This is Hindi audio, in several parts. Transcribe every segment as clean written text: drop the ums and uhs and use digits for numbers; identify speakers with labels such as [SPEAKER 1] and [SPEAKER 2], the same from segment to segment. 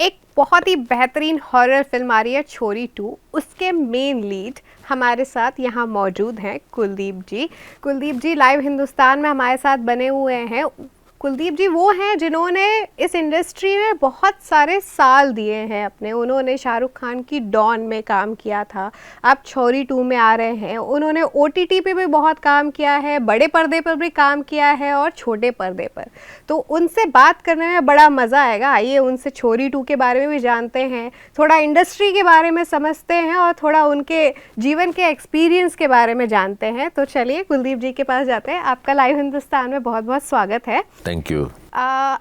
[SPEAKER 1] एक बहुत ही बेहतरीन हॉरर फिल्म आ रही है छोरी 2। उसके मेन लीड हमारे साथ यहाँ मौजूद हैं कुलदीप जी। कुलदीप जी लाइव हिंदुस्तान में हमारे साथ बने हुए हैं। कुलदीप जी वो हैं जिन्होंने इस इंडस्ट्री में बहुत सारे साल दिए हैं अपने। उन्होंने शाहरुख खान की डॉन में काम किया था, अब छोरी 2 में आ रहे हैं। उन्होंने OTT पे भी बहुत काम किया है, बड़े पर्दे पर भी काम किया है और छोटे पर्दे पर। तो उनसे बात करने में बड़ा मज़ा आएगा। आइए उनसे छोरी 2 के बारे में भी जानते हैं, थोड़ा इंडस्ट्री के बारे में समझते हैं और थोड़ा उनके जीवन के एक्सपीरियंस के बारे में जानते हैं। तो चलिए कुलदीप जी के पास जाते हैं। आपका लाइव हिंदुस्तान में बहुत बहुत स्वागत है।
[SPEAKER 2] Thank you.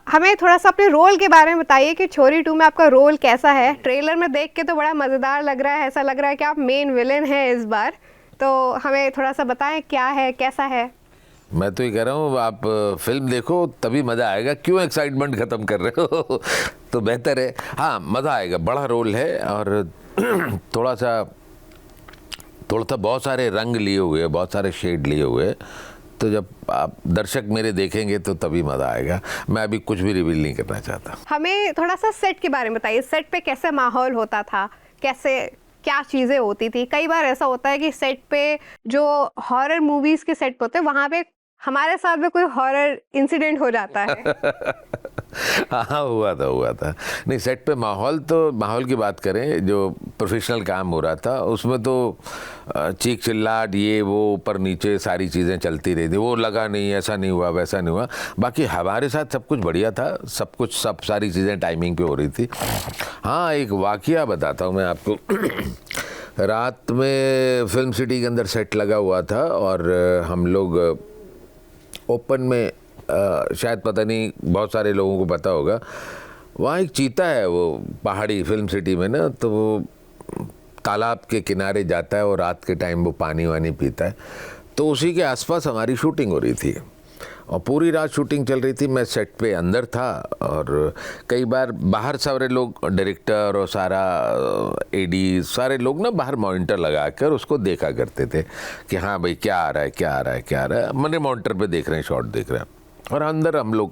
[SPEAKER 1] हमें थोड़ा सा अपने रोल के बारे में बताइए कि छोरी 2 में आपका रोल कैसा है। ट्रेलर में देख के तो बड़ा मज़ेदार लग रहा है, ऐसा लग रहा है कि आप मेन विलेन हैं इस बार। तो हमें थोड़ा सा बताएं क्या है, कैसा है।
[SPEAKER 2] मैं तो ये कह रहा हूँ आप फिल्म देखो तभी मज़ा आएगा, क्यों एक्साइटमेंट ख़त्म कर रहे हो तो बेहतर है। हाँ मज़ा आएगा, बड़ा रोल है और थोड़ा सा बहुत सारे रंग लिए हुए, बहुत सारे शेड लिए हुए। तो जब आप दर्शक मेरे देखेंगे तो तभी मज़ा आएगा। मैं अभी कुछ भी रिवील नहीं करना चाहता।
[SPEAKER 1] हमें थोड़ा सा सेट के बारे में बताइए। सेट पे कैसे माहौल होता था, कैसे क्या चीज़ें होती थी। कई बार ऐसा होता है कि सेट पे जो हॉरर मूवीज़ के सेट पे होते हैं वहाँ पे हमारे साथ में कोई हॉरर इंसिडेंट हो जाता है।
[SPEAKER 2] हाँ हुआ था। नहीं सेट पे माहौल की बात करें, जो प्रोफेशनल काम हो रहा था उसमें तो चीख चिल्लाहट ये वो ऊपर नीचे सारी चीज़ें चलती रही थी। वो लगा नहीं, ऐसा नहीं हुआ, वैसा नहीं हुआ। बाकी हमारे साथ सब कुछ बढ़िया था, सब सारी चीज़ें टाइमिंग पे हो रही थी। हाँ एक वाकया बताता हूँ मैं आपको। रात में फिल्म सिटी के अंदर सेट लगा हुआ था और हम लोग ओपन में शायद पता नहीं बहुत सारे लोगों को पता होगा, वहाँ एक चीता है वो पहाड़ी फिल्म सिटी में ना, तो वो तालाब के किनारे जाता है और रात के टाइम वो पानी वानी पीता है। तो उसी के आसपास हमारी शूटिंग हो रही थी और पूरी रात शूटिंग चल रही थी। मैं सेट पे अंदर था और कई बार बाहर सारे लोग, डायरेक्टर और सारा एडी सारे लोग ना बाहर मॉनिटर लगा कर उसको देखा करते थे कि हाँ भाई क्या आ रहा है। मैंने मॉनिटर पे देख रहे हैं, शॉट देख रहे हैं। और अंदर हम लोग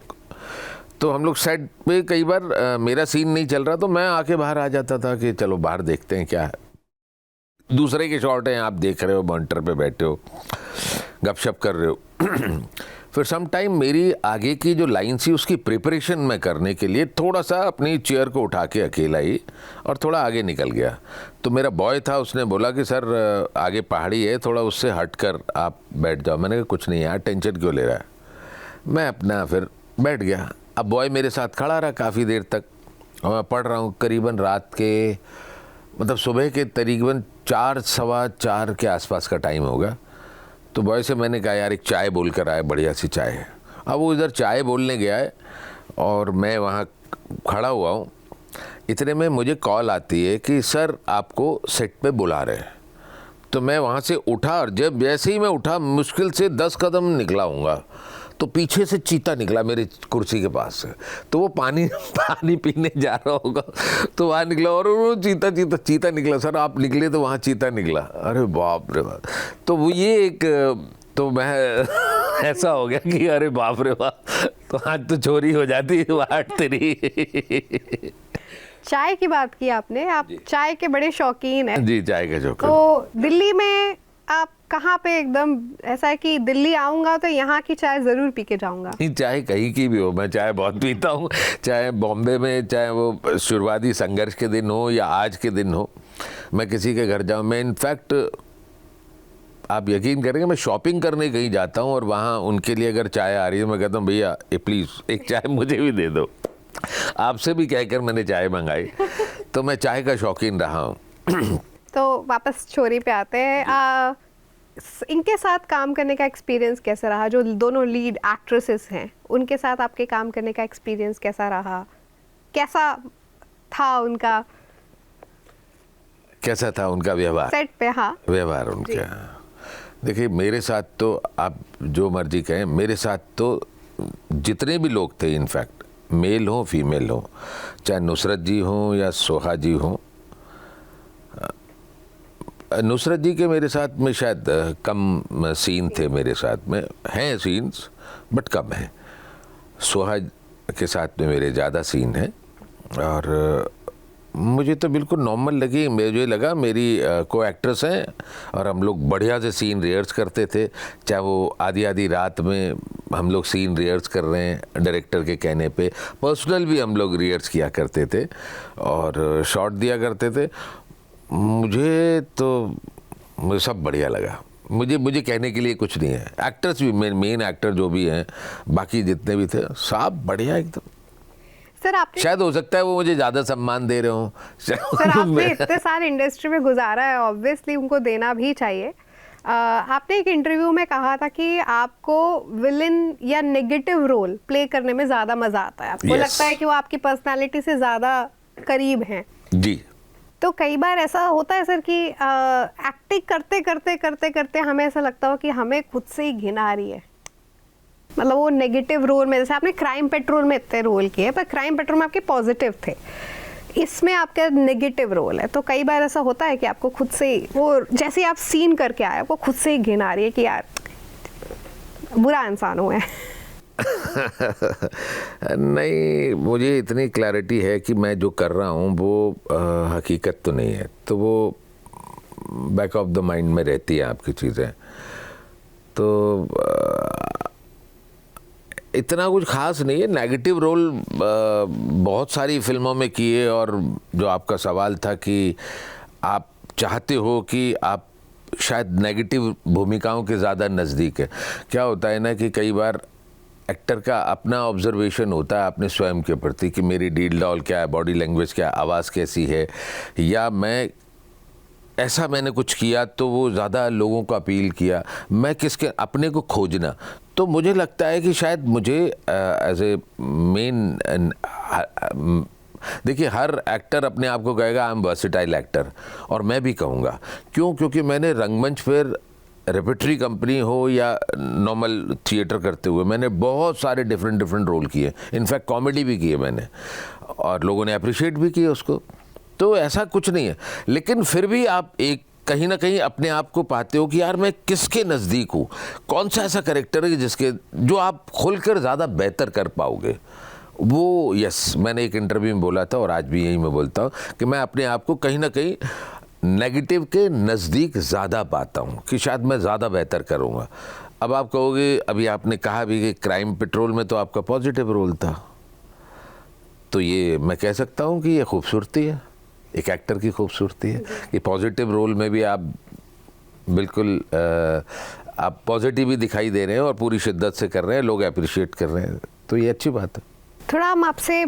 [SPEAKER 2] सेट पे कई बार मेरा सीन नहीं चल रहा तो मैं आके बाहर आ जाता था कि चलो बाहर देखते हैं क्या है। दूसरे के शॉट हैं, आप देख रहे हो, मॉनिटर पे बैठे हो, गपशप कर रहे हो। फिर सम टाइम मेरी आगे की जो लाइन थी उसकी प्रिपरेशन में करने के लिए थोड़ा सा अपनी चेयर को उठा के अकेला ही और थोड़ा आगे निकल गया। तो मेरा बॉय था, उसने बोला कि सर आगे पहाड़ी है, थोड़ा उससे हट कर आप बैठ जाओ। मैंने कहा कुछ नहीं यार, टेंशन क्यों ले रहा है। मैं अपना फिर बैठ गया। अब बॉय मेरे साथ खड़ा रहा काफ़ी देर तक और मैं पढ़ रहा हूँ। करीबन रात के मतलब सुबह के तकरीबन 4 सवा 4 के आसपास का टाइम होगा। तो बॉय से मैंने कहा यार एक चाय बोल कर आए, बढ़िया सी चाय है। अब वो इधर चाय बोलने गया है और मैं वहाँ खड़ा हुआ हूँ। इतने में मुझे कॉल आती है कि सर आपको सेट पे बुला रहे हैं। तो मैं वहाँ से उठा और जब जैसे ही मैं उठा, मुश्किल से 10 कदम निकला हूँगा तो पीछे से चीता निकला मेरी कुर्सी के पास से। तो वो पानी पीने जा रहा होगा तो वहाँ निकला और वो चीता निकला। सर आप निकले तो वहाँ चीता निकला। अरे बाप रे बाप। तो वो ये एक तो मैं ऐसा हो गया कि अरे बाप रे बाप, तो आज तो चोरी हो जाती वाट तेरी।
[SPEAKER 1] चाय की बात की आपने, आप चाय के बड़े शौकीन हैं।
[SPEAKER 2] जी चाय के शौकीन।
[SPEAKER 1] तो दिल्ली में आप कहाँ पे एकदम ऐसा है कि दिल्ली आऊँगा तो यहाँ की चाय ज़रूर पी के जाऊँगा?
[SPEAKER 2] नहीं चाय कहीं की भी हो, मैं चाय बहुत पीता हूँ। चाहे बॉम्बे में, चाहे वो शुरुआती संघर्ष के दिन हो या आज के दिन हो, मैं किसी के घर जाऊँ। मैं इनफैक्ट आप यकीन करेंगे, मैं शॉपिंग करने कहीं जाता हूँ और वहाँ उनके लिए अगर चाय आ रही है, मैं कहता हूँ भैया प्लीज़ एक चाय मुझे भी दे दो। आपसे भी कहकर मैंने चाय मंगाई। तो मैं चाय का शौकीन रहा हूँ।
[SPEAKER 1] तो वापस छोरी पे आते हैं। इनके साथ काम करने का एक्सपीरियंस कैसा रहा? जो दोनों लीड एक्ट्रेसेस हैं उनके साथ आपके काम करने का एक्सपीरियंस कैसा रहा? कैसा था उनका
[SPEAKER 2] व्यवहार
[SPEAKER 1] सेट पे? हाँ
[SPEAKER 2] व्यवहार उनका। देखिए मेरे साथ तो आप जो मर्जी कहें, मेरे साथ तो जितने भी लोग थे, इनफैक्ट मेल हो फीमेल हो, चाहे नुसरत जी हों या सोहा जी हों। नुसरत जी के मेरे साथ में शायद कम सीन थे, मेरे साथ में हैं सीन्स बट कम है। सोहा के साथ में मेरे ज़्यादा सीन हैं और मुझे तो बिल्कुल नॉर्मल लगी। मुझे लगा मेरी को एक्ट्रेस हैं और हम लोग बढ़िया से सीन रिहर्स करते थे, चाहे वो आधी आधी रात में हम लोग सीन रिहर्स कर रहे हैं डायरेक्टर के कहने पे, पर्सनल भी हम लोग रिहर्स किया करते थे और शॉट दिया करते थे। मुझे सब बढ़िया लगा। मुझे कहने के लिए कुछ नहीं है। एक्टर्स भी, मेन एक्टर जो भी हैं, बाकी जितने भी थे, सब बढ़िया एकदम।
[SPEAKER 1] सर आपने,
[SPEAKER 2] शायद हो सकता है वो मुझे ज़्यादा सम्मान दे रहे हो।
[SPEAKER 1] सर आपने इतने साल इंडस्ट्री में गुजारा है, ऑब्वियसली उनको देना भी चाहिए। आपने एक इंटरव्यू में कहा था कि आपको विलन या नेगेटिव रोल प्ले करने में ज़्यादा मज़ा आता है। आपको लगता है कि वो आपकी पर्सनालिटी से ज़्यादा करीब हैं।
[SPEAKER 2] जी।
[SPEAKER 1] तो कई बार ऐसा होता है सर कि एक्टिंग करते करते करते करते हमें ऐसा लगता हो कि हमें खुद से ही घिन आ रही है, मतलब वो नेगेटिव रोल में, जैसे आपने क्राइम पेट्रोल में इतने रोल किए, पर क्राइम पेट्रोल में आपके पॉजिटिव थे, इसमें आपका नेगेटिव रोल है। तो कई बार ऐसा होता है कि आपको खुद से ही वो, जैसे आप सीन करके आए, आपको खुद से ही घिन आ रही है कि यार बुरा इंसान हूँ मैं।
[SPEAKER 2] नहीं, मुझे इतनी क्लैरिटी है कि मैं जो कर रहा हूँ वो हकीकत तो नहीं है, तो वो बैक ऑफ द माइंड में रहती है आपकी चीज़ें। तो इतना कुछ खास नहीं है। नेगेटिव रोल बहुत सारी फिल्मों में किए, और जो आपका सवाल था कि आप चाहते हो कि आप शायद नेगेटिव भूमिकाओं के ज़्यादा नज़दीक है। क्या होता है ना कि कई बार एक्टर का अपना ऑब्जर्वेशन होता है अपने स्वयं के प्रति कि मेरी डील डॉल क्या है, बॉडी लैंग्वेज क्या है, आवाज़ कैसी है, या मैंने कुछ किया तो वो ज़्यादा लोगों को अपील किया, मैं किसके, अपने को खोजना। तो मुझे लगता है कि शायद मुझे एज ए मेन, देखिए हर एक्टर अपने आप को कहेगा आई एम वर्सेटाइल एक्टर, और मैं भी कहूँगा। क्यों? क्योंकि मैंने रंगमंच पर, रेपेटरी कंपनी हो या नॉर्मल थिएटर करते हुए, मैंने बहुत सारे डिफरेंट रोल किए, इनफैक्ट कॉमेडी भी किए मैंने, और लोगों ने अप्रिशिएट भी किया उसको। तो ऐसा कुछ नहीं है, लेकिन फिर भी आप एक कहीं ना कहीं अपने आप को पाते हो कि यार मैं किसके नज़दीक हूँ, कौन सा ऐसा कैरेक्टर है जो आप खुलकर ज़्यादा बेहतर कर पाओगे। वो यस, मैंने एक इंटरव्यू में बोला था और आज भी यही मैं बोलता हूँ कि मैं अपने आप को कहीं ना कहीं नेगेटिव के नज़दीक ज़्यादा पाता हूँ कि शायद मैं ज़्यादा बेहतर करूँगा। अब आप कहोगे, अभी आपने कहा भी कि क्राइम पेट्रोल में तो आपका पॉजिटिव रोल था, तो ये मैं कह सकता हूँ कि ये खूबसूरती है, एक एक्टर की खूबसूरती है कि पॉजिटिव रोल में भी आप बिल्कुल आप पॉजिटिव ही दिखाई दे रहे हैं और पूरी शिद्दत से कर रहे हैं, लोग अप्रिशिएट कर रहे हैं, तो ये अच्छी बात है।
[SPEAKER 1] थोड़ा हम आपसे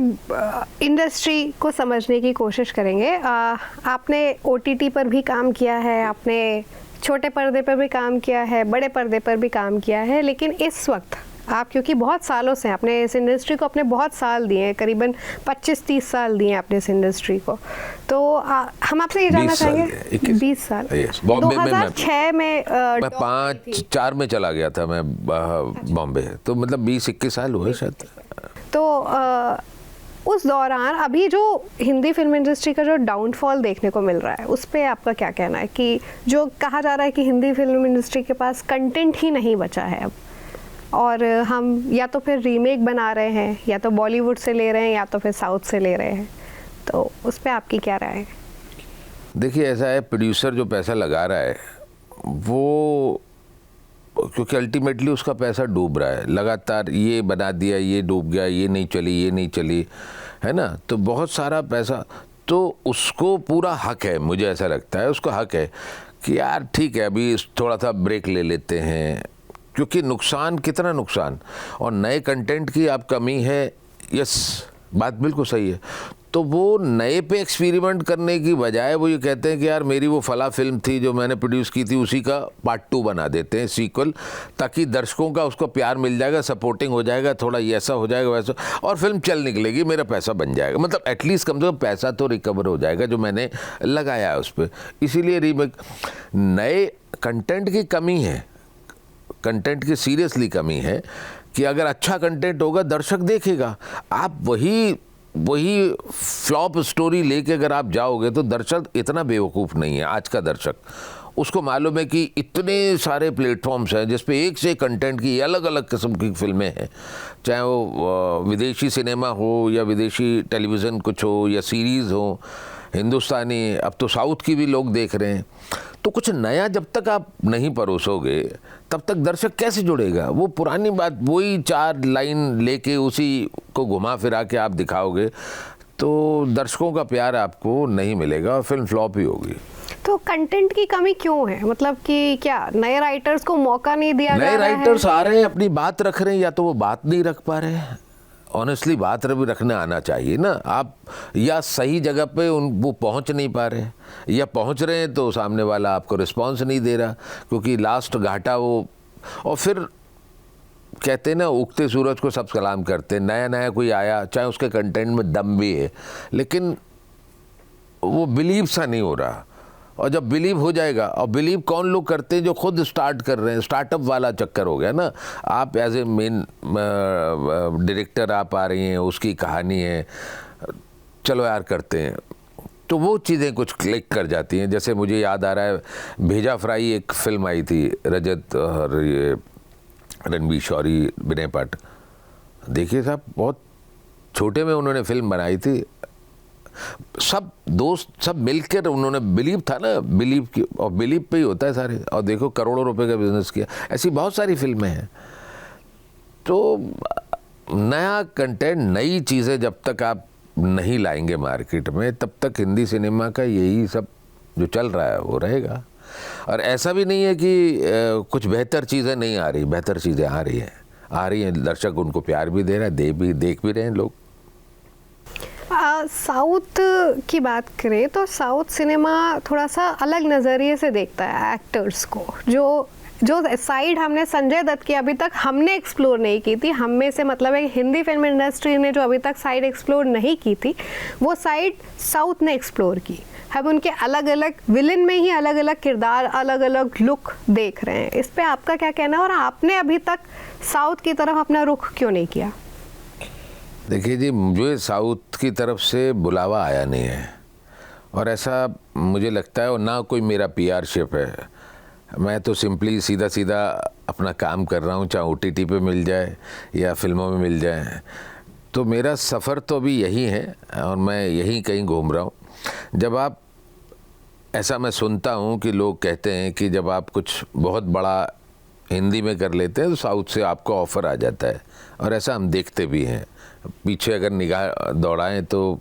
[SPEAKER 1] इंडस्ट्री को समझने की कोशिश करेंगे। आपने OTT पर भी काम किया है, आपने छोटे पर्दे पर भी काम किया है, बड़े पर्दे पर भी काम किया है, लेकिन इस वक्त आप, क्योंकि बहुत सालों से आपने इस इंडस्ट्री को अपने बहुत साल दिए हैं, करीबन 25-30 साल दिए हैं आपने इस इंडस्ट्री को, तो हम आपसे ये जानना चाहेंगे 20 साल 2006 में
[SPEAKER 2] मैं 5-4 में चला गया था मैं बॉम्बे, तो मतलब 20-21 साल हुए शायद।
[SPEAKER 1] तो उस दौरान अभी जो हिंदी फिल्म इंडस्ट्री का जो डाउनफॉल देखने को मिल रहा है, उस पर आपका क्या कहना है? कि जो कहा जा रहा है कि हिंदी फिल्म इंडस्ट्री के पास कंटेंट ही नहीं बचा है अब, और हम या तो फिर रीमेक बना रहे हैं, या तो बॉलीवुड से ले रहे हैं, या तो फिर साउथ से ले रहे हैं, तो उस पर आपकी क्या राय है?
[SPEAKER 2] देखिए ऐसा है, प्रोड्यूसर जो पैसा लगा रहा है वो, क्योंकि अल्टीमेटली उसका पैसा डूब रहा है लगातार, ये बना दिया, ये डूब गया, ये नहीं चली, है ना, तो बहुत सारा पैसा, तो उसको पूरा हक है, मुझे ऐसा लगता है उसको हक है कि यार ठीक है अभी थोड़ा सा ब्रेक ले लेते हैं, क्योंकि नुकसान, कितना नुकसान, और नए कंटेंट की आप कमी है। यस, बात बिल्कुल सही है। तो वो नए पे एक्सपेरिमेंट करने की बजाय वो ये कहते हैं कि यार मेरी वो फला फिल्म थी जो मैंने प्रोड्यूस की थी, उसी का पार्ट 2 बना देते हैं, सीक्वल, ताकि दर्शकों का उसको प्यार मिल जाएगा, सपोर्टिंग हो जाएगा, थोड़ा ये ऐसा हो जाएगा वैसा, और फिल्म चल निकलेगी, मेरा पैसा बन जाएगा, मतलब एटलीस्ट कम से कम पैसा तो रिकवर हो जाएगा जो मैंने लगाया है उस पर। इसीलिए रीमेक, नए कंटेंट की कमी है, कंटेंट की सीरियसली कमी है कि अगर अच्छा कंटेंट होगा दर्शक देखेगा। आप वही फ्लॉप स्टोरी लेके अगर आप जाओगे तो दर्शक इतना बेवकूफ़ नहीं है आज का दर्शक, उसको मालूम है कि इतने सारे प्लेटफॉर्म्स हैं जिस पे एक से कंटेंट की अलग अलग किस्म की फिल्में हैं, चाहे वो विदेशी सिनेमा हो या विदेशी टेलीविज़न कुछ हो या सीरीज़ हो, हिंदुस्तानी, अब तो साउथ की भी लोग देख रहे हैं। तो कुछ नया जब तक आप नहीं परोसोगे तब तक दर्शक कैसे जुड़ेगा? वो पुरानी बात, वही 4 लाइन लेके उसी को घुमा फिरा के आप दिखाओगे तो दर्शकों का प्यार आपको नहीं मिलेगा और फिल्म फ्लॉप ही होगी।
[SPEAKER 1] तो कंटेंट की कमी क्यों है? मतलब कि क्या नए राइटर्स को मौका नहीं दिया जा रहा है?
[SPEAKER 2] नए राइटर्स आ रहे हैं, अपनी बात रख रहे हैं, या तो वो बात नहीं रख पा रहे हैं। ऑनेस्टली बात भी रखने आना चाहिए ना आप, या सही जगह पे वो पहुंच नहीं पा रहे, या पहुंच रहे हैं तो सामने वाला आपको रिस्पांस नहीं दे रहा, क्योंकि लास्ट घाटा वो। और फिर कहते हैं ना, उगते सूरज को सब सलाम करते हैं। नया नया कोई आया, चाहे उसके कंटेंट में दम भी है, लेकिन वो बिलीव सा नहीं हो रहा। और जब बिलीव हो जाएगा, और बिलीव कौन लोग करते हैं? जो खुद स्टार्ट कर रहे हैं। स्टार्टअप वाला चक्कर हो गया ना। आप एज ए मेन डायरेक्टर आप आ रही हैं, उसकी कहानी है, चलो यार करते हैं, तो वो चीज़ें कुछ क्लिक कर जाती हैं। जैसे मुझे याद आ रहा है, भेजा फ्राई एक फिल्म आई थी, रजत और ये रणबीर शौरी, विनय भट्ट। देखिए साहब, बहुत छोटे में उन्होंने फिल्म बनाई थी, सब दोस्त सब मिलकर उन्होंने, बिलीव था ना, बिलीव की, और बिलीव पे ही होता है सारे। और देखो करोड़ों रुपए का बिजनेस किया। ऐसी बहुत सारी फिल्में हैं। तो नया कंटेंट, नई चीज़ें जब तक आप नहीं लाएंगे मार्केट में, तब तक हिंदी सिनेमा का यही सब जो चल रहा है वो रहेगा। और ऐसा भी नहीं है कि कुछ बेहतर चीज़ें नहीं आ रही, बेहतर चीज़ें आ रही हैं। दर्शक उनको प्यार भी दे रहा है, देख भी रहे हैं लोग।
[SPEAKER 1] साउथ की बात करें तो साउथ सिनेमा थोड़ा सा अलग नज़रिए से देखता है एक्टर्स को। जो साइड हमने संजय दत्त की अभी तक हमने एक्सप्लोर नहीं की थी, हम में से मतलब है हिंदी फिल्म इंडस्ट्री ने जो अभी तक साइड एक्सप्लोर नहीं की थी, वो साइड साउथ ने एक्सप्लोर की। हम उनके अलग अलग विलन में ही अलग अलग किरदार, अलग अलग लुक देख रहे हैं। इस पे आपका क्या कहना है, और आपने अभी तक साउथ की तरफ अपना रुख क्यों नहीं किया?
[SPEAKER 2] देखिए जी, मुझे साउथ की तरफ से बुलावा आया नहीं है, और ऐसा मुझे लगता है, और ना कोई मेरा पीआरशिप है। मैं तो सिंपली सीधा सीधा अपना काम कर रहा हूँ, चाहे ओटीटी पे मिल जाए या फिल्मों में मिल जाए। तो मेरा सफ़र तो अभी यही है, और मैं यहीं कहीं घूम रहा हूँ। जब आप, ऐसा मैं सुनता हूँ कि लोग कहते हैं कि जब आप कुछ बहुत बड़ा हिंदी में कर लेते हैं तो साउथ से आपको ऑफ़र आ जाता है, और ऐसा हम देखते भी हैं। पीछे अगर निगाह दौड़ाएं तो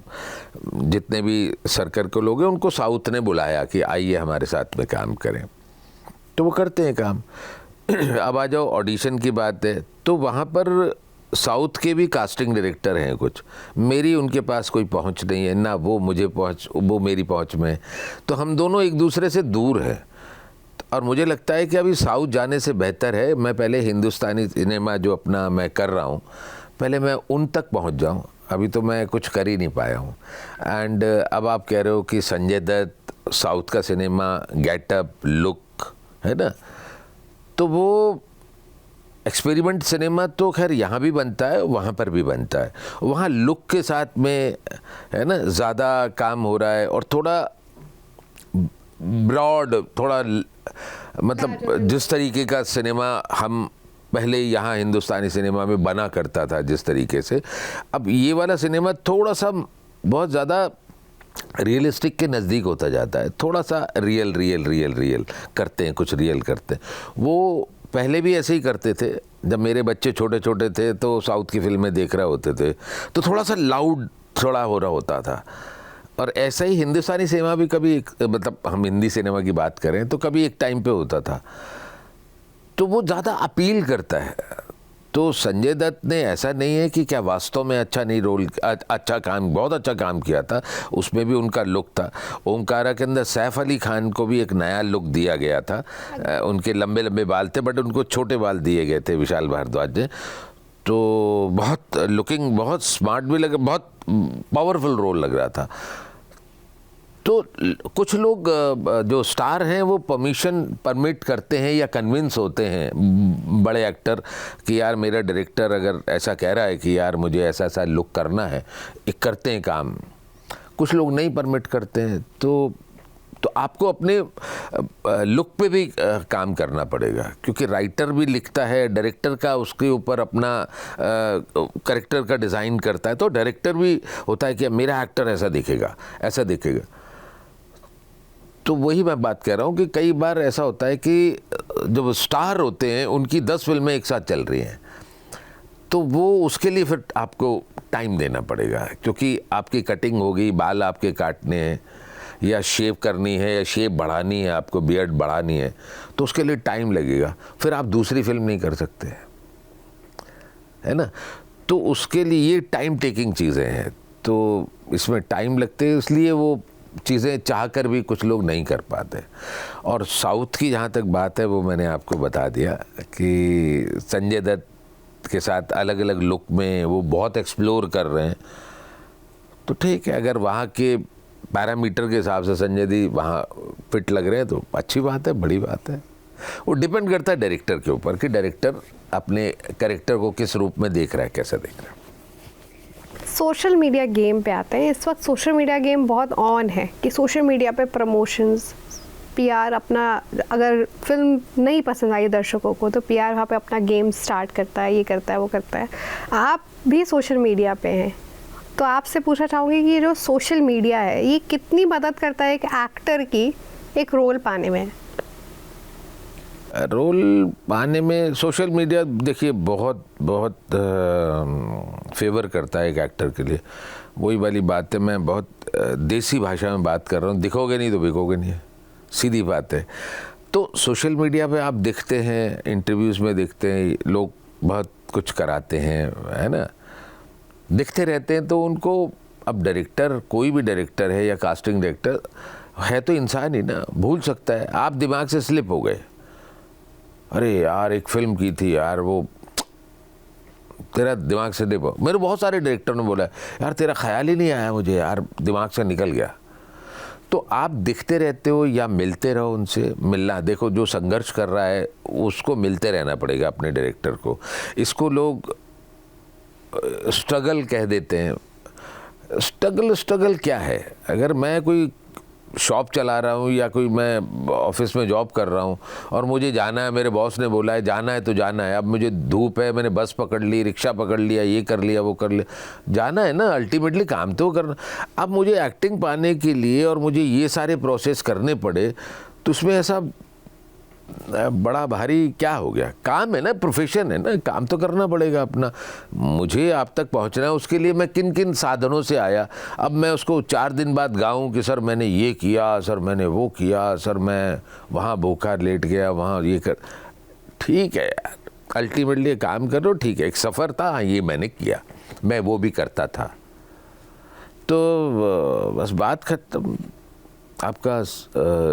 [SPEAKER 2] जितने भी सर्कल के लोग हैं, उनको साउथ ने बुलाया कि आइए हमारे साथ में काम करें, तो वो करते हैं काम। अब आ जाओ ऑडिशन की बात है, तो वहाँ पर साउथ के भी कास्टिंग डायरेक्टर हैं कुछ, मेरी उनके पास कोई पहुँच नहीं है ना, वो मेरी पहुँच में, तो हम दोनों एक दूसरे से दूर हैं। और मुझे लगता है कि अभी साउथ जाने से बेहतर है मैं पहले हिंदुस्तानी सिनेमा जो अपना मैं कर रहा हूँ, पहले मैं उन तक पहुँच जाऊँ। अभी तो मैं कुछ कर ही नहीं पाया हूँ। एंड अब आप कह रहे हो कि संजय दत्त, साउथ का सिनेमा, गेटअप, लुक, है ना, तो वो एक्सपेरिमेंट सिनेमा तो खैर यहाँ भी बनता है, वहाँ पर भी बनता है। वहाँ लुक के साथ में, है ना, ज़्यादा काम हो रहा है, और थोड़ा ब्रॉड, थोड़ा मतलब जिस तरीके का सिनेमा हम पहले यहाँ हिंदुस्तानी सिनेमा में बना करता था जिस तरीके से, अब ये वाला सिनेमा थोड़ा सा बहुत ज़्यादा रियलिस्टिक के नज़दीक होता जाता है। थोड़ा सा रियल करते हैं, कुछ रियल करते हैं। वो पहले भी ऐसे ही करते थे, जब मेरे बच्चे छोटे छोटे थे तो साउथ की फिल्में देख रहे होते थे, तो थोड़ा सा लाउड थोड़ा हो रहा होता था। और ऐसा ही हिंदुस्तानी सिनेमा भी कभी मतलब हम हिंदी सिनेमा की बात करें तो कभी एक टाइम पे होता था, तो वो ज़्यादा अपील करता है। तो संजय दत्त ने, ऐसा नहीं है कि क्या वास्तव में अच्छा नहीं रोल, अच्छा काम, बहुत अच्छा काम किया था, उसमें भी उनका लुक था। ओमकारा के अंदर सैफ अली खान को भी एक नया लुक दिया गया था। उनके लंबे लंबे बाल थे, बट उनको छोटे बाल दिए गए थे विशाल भारद्वाज ने। तो बहुत लुकिंग, बहुत स्मार्ट भी लगा, बहुत पावरफुल रोल लग रहा था। तो कुछ लोग जो स्टार हैं वो परमिट करते हैं या कन्विंस होते हैं बड़े एक्टर कि यार मेरा डायरेक्टर अगर ऐसा कह रहा है कि यार मुझे ऐसा ऐसा लुक करना है, एक करते हैं काम। कुछ लोग नहीं परमिट करते हैं, तो आपको अपने लुक पे भी काम करना पड़ेगा, क्योंकि राइटर भी लिखता है, डायरेक्टर का उसके ऊपर अपना कैरेक्टर का डिज़ाइन करता है, तो डायरेक्टर भी होता है कि मेरा एक्टर ऐसा दिखेगा, ऐसा दिखेगा। तो वही मैं बात कह रहा हूँ कि कई बार ऐसा होता है कि जब स्टार होते हैं उनकी 10 फिल्में एक साथ चल रही हैं, तो वो उसके लिए फिर आपको टाइम देना पड़ेगा, क्योंकि आपकी कटिंग होगी, बाल आपके काटने हैं या शेव करनी है या शेव बढ़ानी है, आपको बियर्ड बढ़ानी है, तो उसके लिए टाइम लगेगा। फिर आप दूसरी फिल्म नहीं कर सकते, है ना। तो उसके लिए ये टाइम टेकिंग चीज़ें हैं, तो इसमें टाइम लगते हैं, इसलिए वो चीज़ें चाह कर भी कुछ लोग नहीं कर पाते। और साउथ की जहाँ तक बात है वो मैंने आपको बता दिया कि संजय दत्त के साथ अलग अलग लुक में वो बहुत एक्सप्लोर कर रहे हैं। तो ठीक है, अगर वहाँ के पैरामीटर के हिसाब से संजय दी वहाँ फिट लग रहे हैं तो अच्छी बात है, बड़ी बात है। वो डिपेंड करता है डायरेक्टर के ऊपर कि डायरेक्टर अपने कैरेक्टर को किस रूप में देख रहा है, कैसे देख रहा है।
[SPEAKER 1] सोशल मीडिया गेम पे आते हैं। इस वक्त सोशल मीडिया गेम बहुत ऑन है कि सोशल मीडिया पे प्रमोशंस, पीआर अपना, अगर फिल्म नहीं पसंद आई दर्शकों को तो पीआर वहाँ पे अपना गेम स्टार्ट करता है, ये करता है, वो करता है। आप भी सोशल मीडिया पे हैं, तो आपसे पूछना चाहूँगी कि जो सोशल मीडिया है ये कितनी मदद करता है एक एक्टर की एक रोल पाने में?
[SPEAKER 2] रोल पाने में सोशल मीडिया देखिए बहुत बहुत फेवर करता है एक एक्टर के लिए। वही वाली बात है, मैं बहुत देसी भाषा में बात कर रहा हूँ, दिखोगे नहीं तो बिकोगे नहीं, सीधी बात है। तो सोशल मीडिया पे आप दिखते हैं, इंटरव्यूज़ में दिखते हैं, लोग बहुत कुछ कराते हैं, है ना, दिखते रहते हैं। तो उनको अब डायरेक्टर, कोई भी डायरेक्टर है या कास्टिंग डायरेक्टर है तो इंसान ही ना, भूल सकता है। आप दिमाग से स्लिप हो गए, अरे यार एक फिल्म की थी यार, वो तेरा दिमाग से स्लिप हो। मेरे बहुत सारे डायरेक्टर ने बोला यार तेरा ख्याल ही नहीं आया मुझे, यार दिमाग से निकल गया। तो आप दिखते रहते हो या मिलते रहो उनसे। मिलना, देखो जो संघर्ष कर रहा है उसको मिलते रहना पड़ेगा अपने डायरेक्टर को। इसको लोग स्ट्रगल कह देते हैं। स्ट्रगल क्या है? अगर मैं कोई शॉप चला रहा हूँ या कोई मैं ऑफिस में जॉब कर रहा हूँ और मुझे जाना है, मेरे बॉस ने बोला है जाना है तो जाना है। अब मुझे धूप है, मैंने बस पकड़ ली, रिक्शा पकड़ लिया, ये कर लिया, वो कर लिया, जाना है ना, अल्टीमेटली काम तो करना। अब मुझे एक्टिंग पाने के लिए और मुझे ये सारे प्रोसेस करने पड़े तो उसमें ऐसा बड़ा भारी क्या हो गया? काम है ना, प्रोफेशन है ना, काम तो करना पड़ेगा अपना। मुझे आप तक पहुंचना है, उसके लिए मैं किन किन साधनों से आया। अब मैं उसको 4 दिन बाद गाऊं कि सर मैंने ये किया, सर मैंने वो किया, सर मैं वहाँ भूखा लेट गया, वहाँ ये कर। ठीक है यार, अल्टीमेटली काम कर रहे हो, ठीक है, एक सफ़र था, हाँ ये मैंने किया, मैं वो भी करता था। तो बस बात खत्म। आपका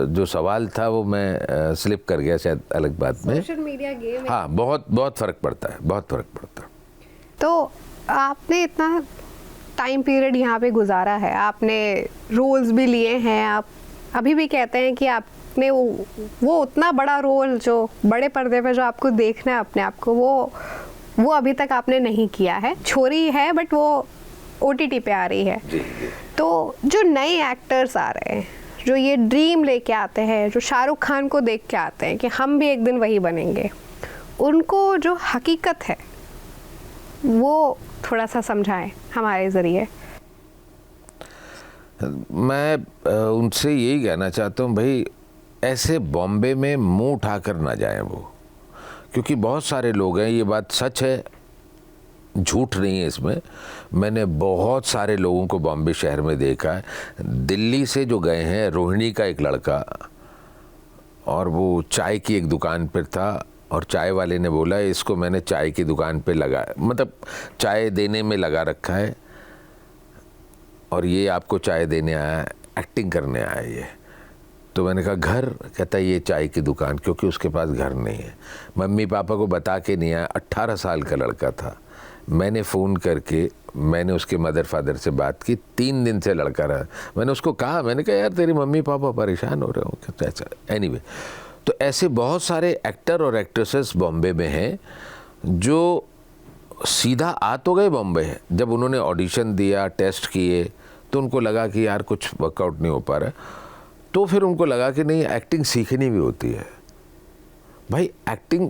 [SPEAKER 2] जो सवाल था वो मैं स्लिप कर गया शायद अलग बात में।
[SPEAKER 1] सोशल मीडिया गेम है।
[SPEAKER 2] हाँ, बहुत फ़र्क पड़ता है, बहुत फ़र्क पड़ता है।
[SPEAKER 1] तो आपने इतना टाइम पीरियड यहाँ पे गुजारा है, आपने रोल्स भी लिए हैं, आप अभी भी कहते हैं कि आपने वो उतना बड़ा रोल जो बड़े पर्दे पे जो आपको देखना है अपने आप को, वो अभी तक आपने नहीं किया है। छोरी है बट वो OTT पे आ रही है।
[SPEAKER 2] जी।
[SPEAKER 1] तो जो नए एक्टर्स आ रहे हैं, जो ये ड्रीम लेके आते हैं, जो शाहरुख खान को देख के आते हैं कि हम भी एक दिन वही बनेंगे, उनको जो हकीकत है वो थोड़ा सा समझाएं हमारे ज़रिए।
[SPEAKER 2] मैं उनसे यही कहना चाहता हूँ, भाई ऐसे बॉम्बे में मुंह उठाकर ना जाएं वो, क्योंकि बहुत सारे लोग हैं, ये बात सच है, झूठ नहीं है इसमें। मैंने बहुत सारे लोगों को बॉम्बे शहर में देखा है। दिल्ली से जो गए हैं, रोहिणी का एक लड़का, और वो चाय की एक दुकान पर था और चाय वाले ने बोला इसको मैंने चाय की दुकान पे लगा, मतलब चाय देने में लगा रखा है और ये आपको चाय देने आया है, एक्टिंग करने आया है ये। तो मैंने कहा घर? कहता है ये चाय की दुकान, क्योंकि उसके पास घर नहीं है, मम्मी पापा को बता के नहीं आया। 18 साल का लड़का था। मैंने फ़ोन करके मैंने उसके मदर फादर से बात की, 3 दिन से लड़का रहा। मैंने उसको कहा, मैंने कहा यार तेरी मम्मी पापा परेशान हो रहे हो। कहता ऐसा। एनीवे, तो ऐसे बहुत सारे एक्टर और एक्ट्रेसेस बॉम्बे में हैं जो सीधा आ तो गए बॉम्बे, जब उन्होंने ऑडिशन दिया, टेस्ट किए, तो उनको लगा कि यार कुछ वर्कआउट नहीं हो पा रहा, तो फिर उनको लगा कि नहीं एक्टिंग सीखनी भी होती है। भाई एक्टिंग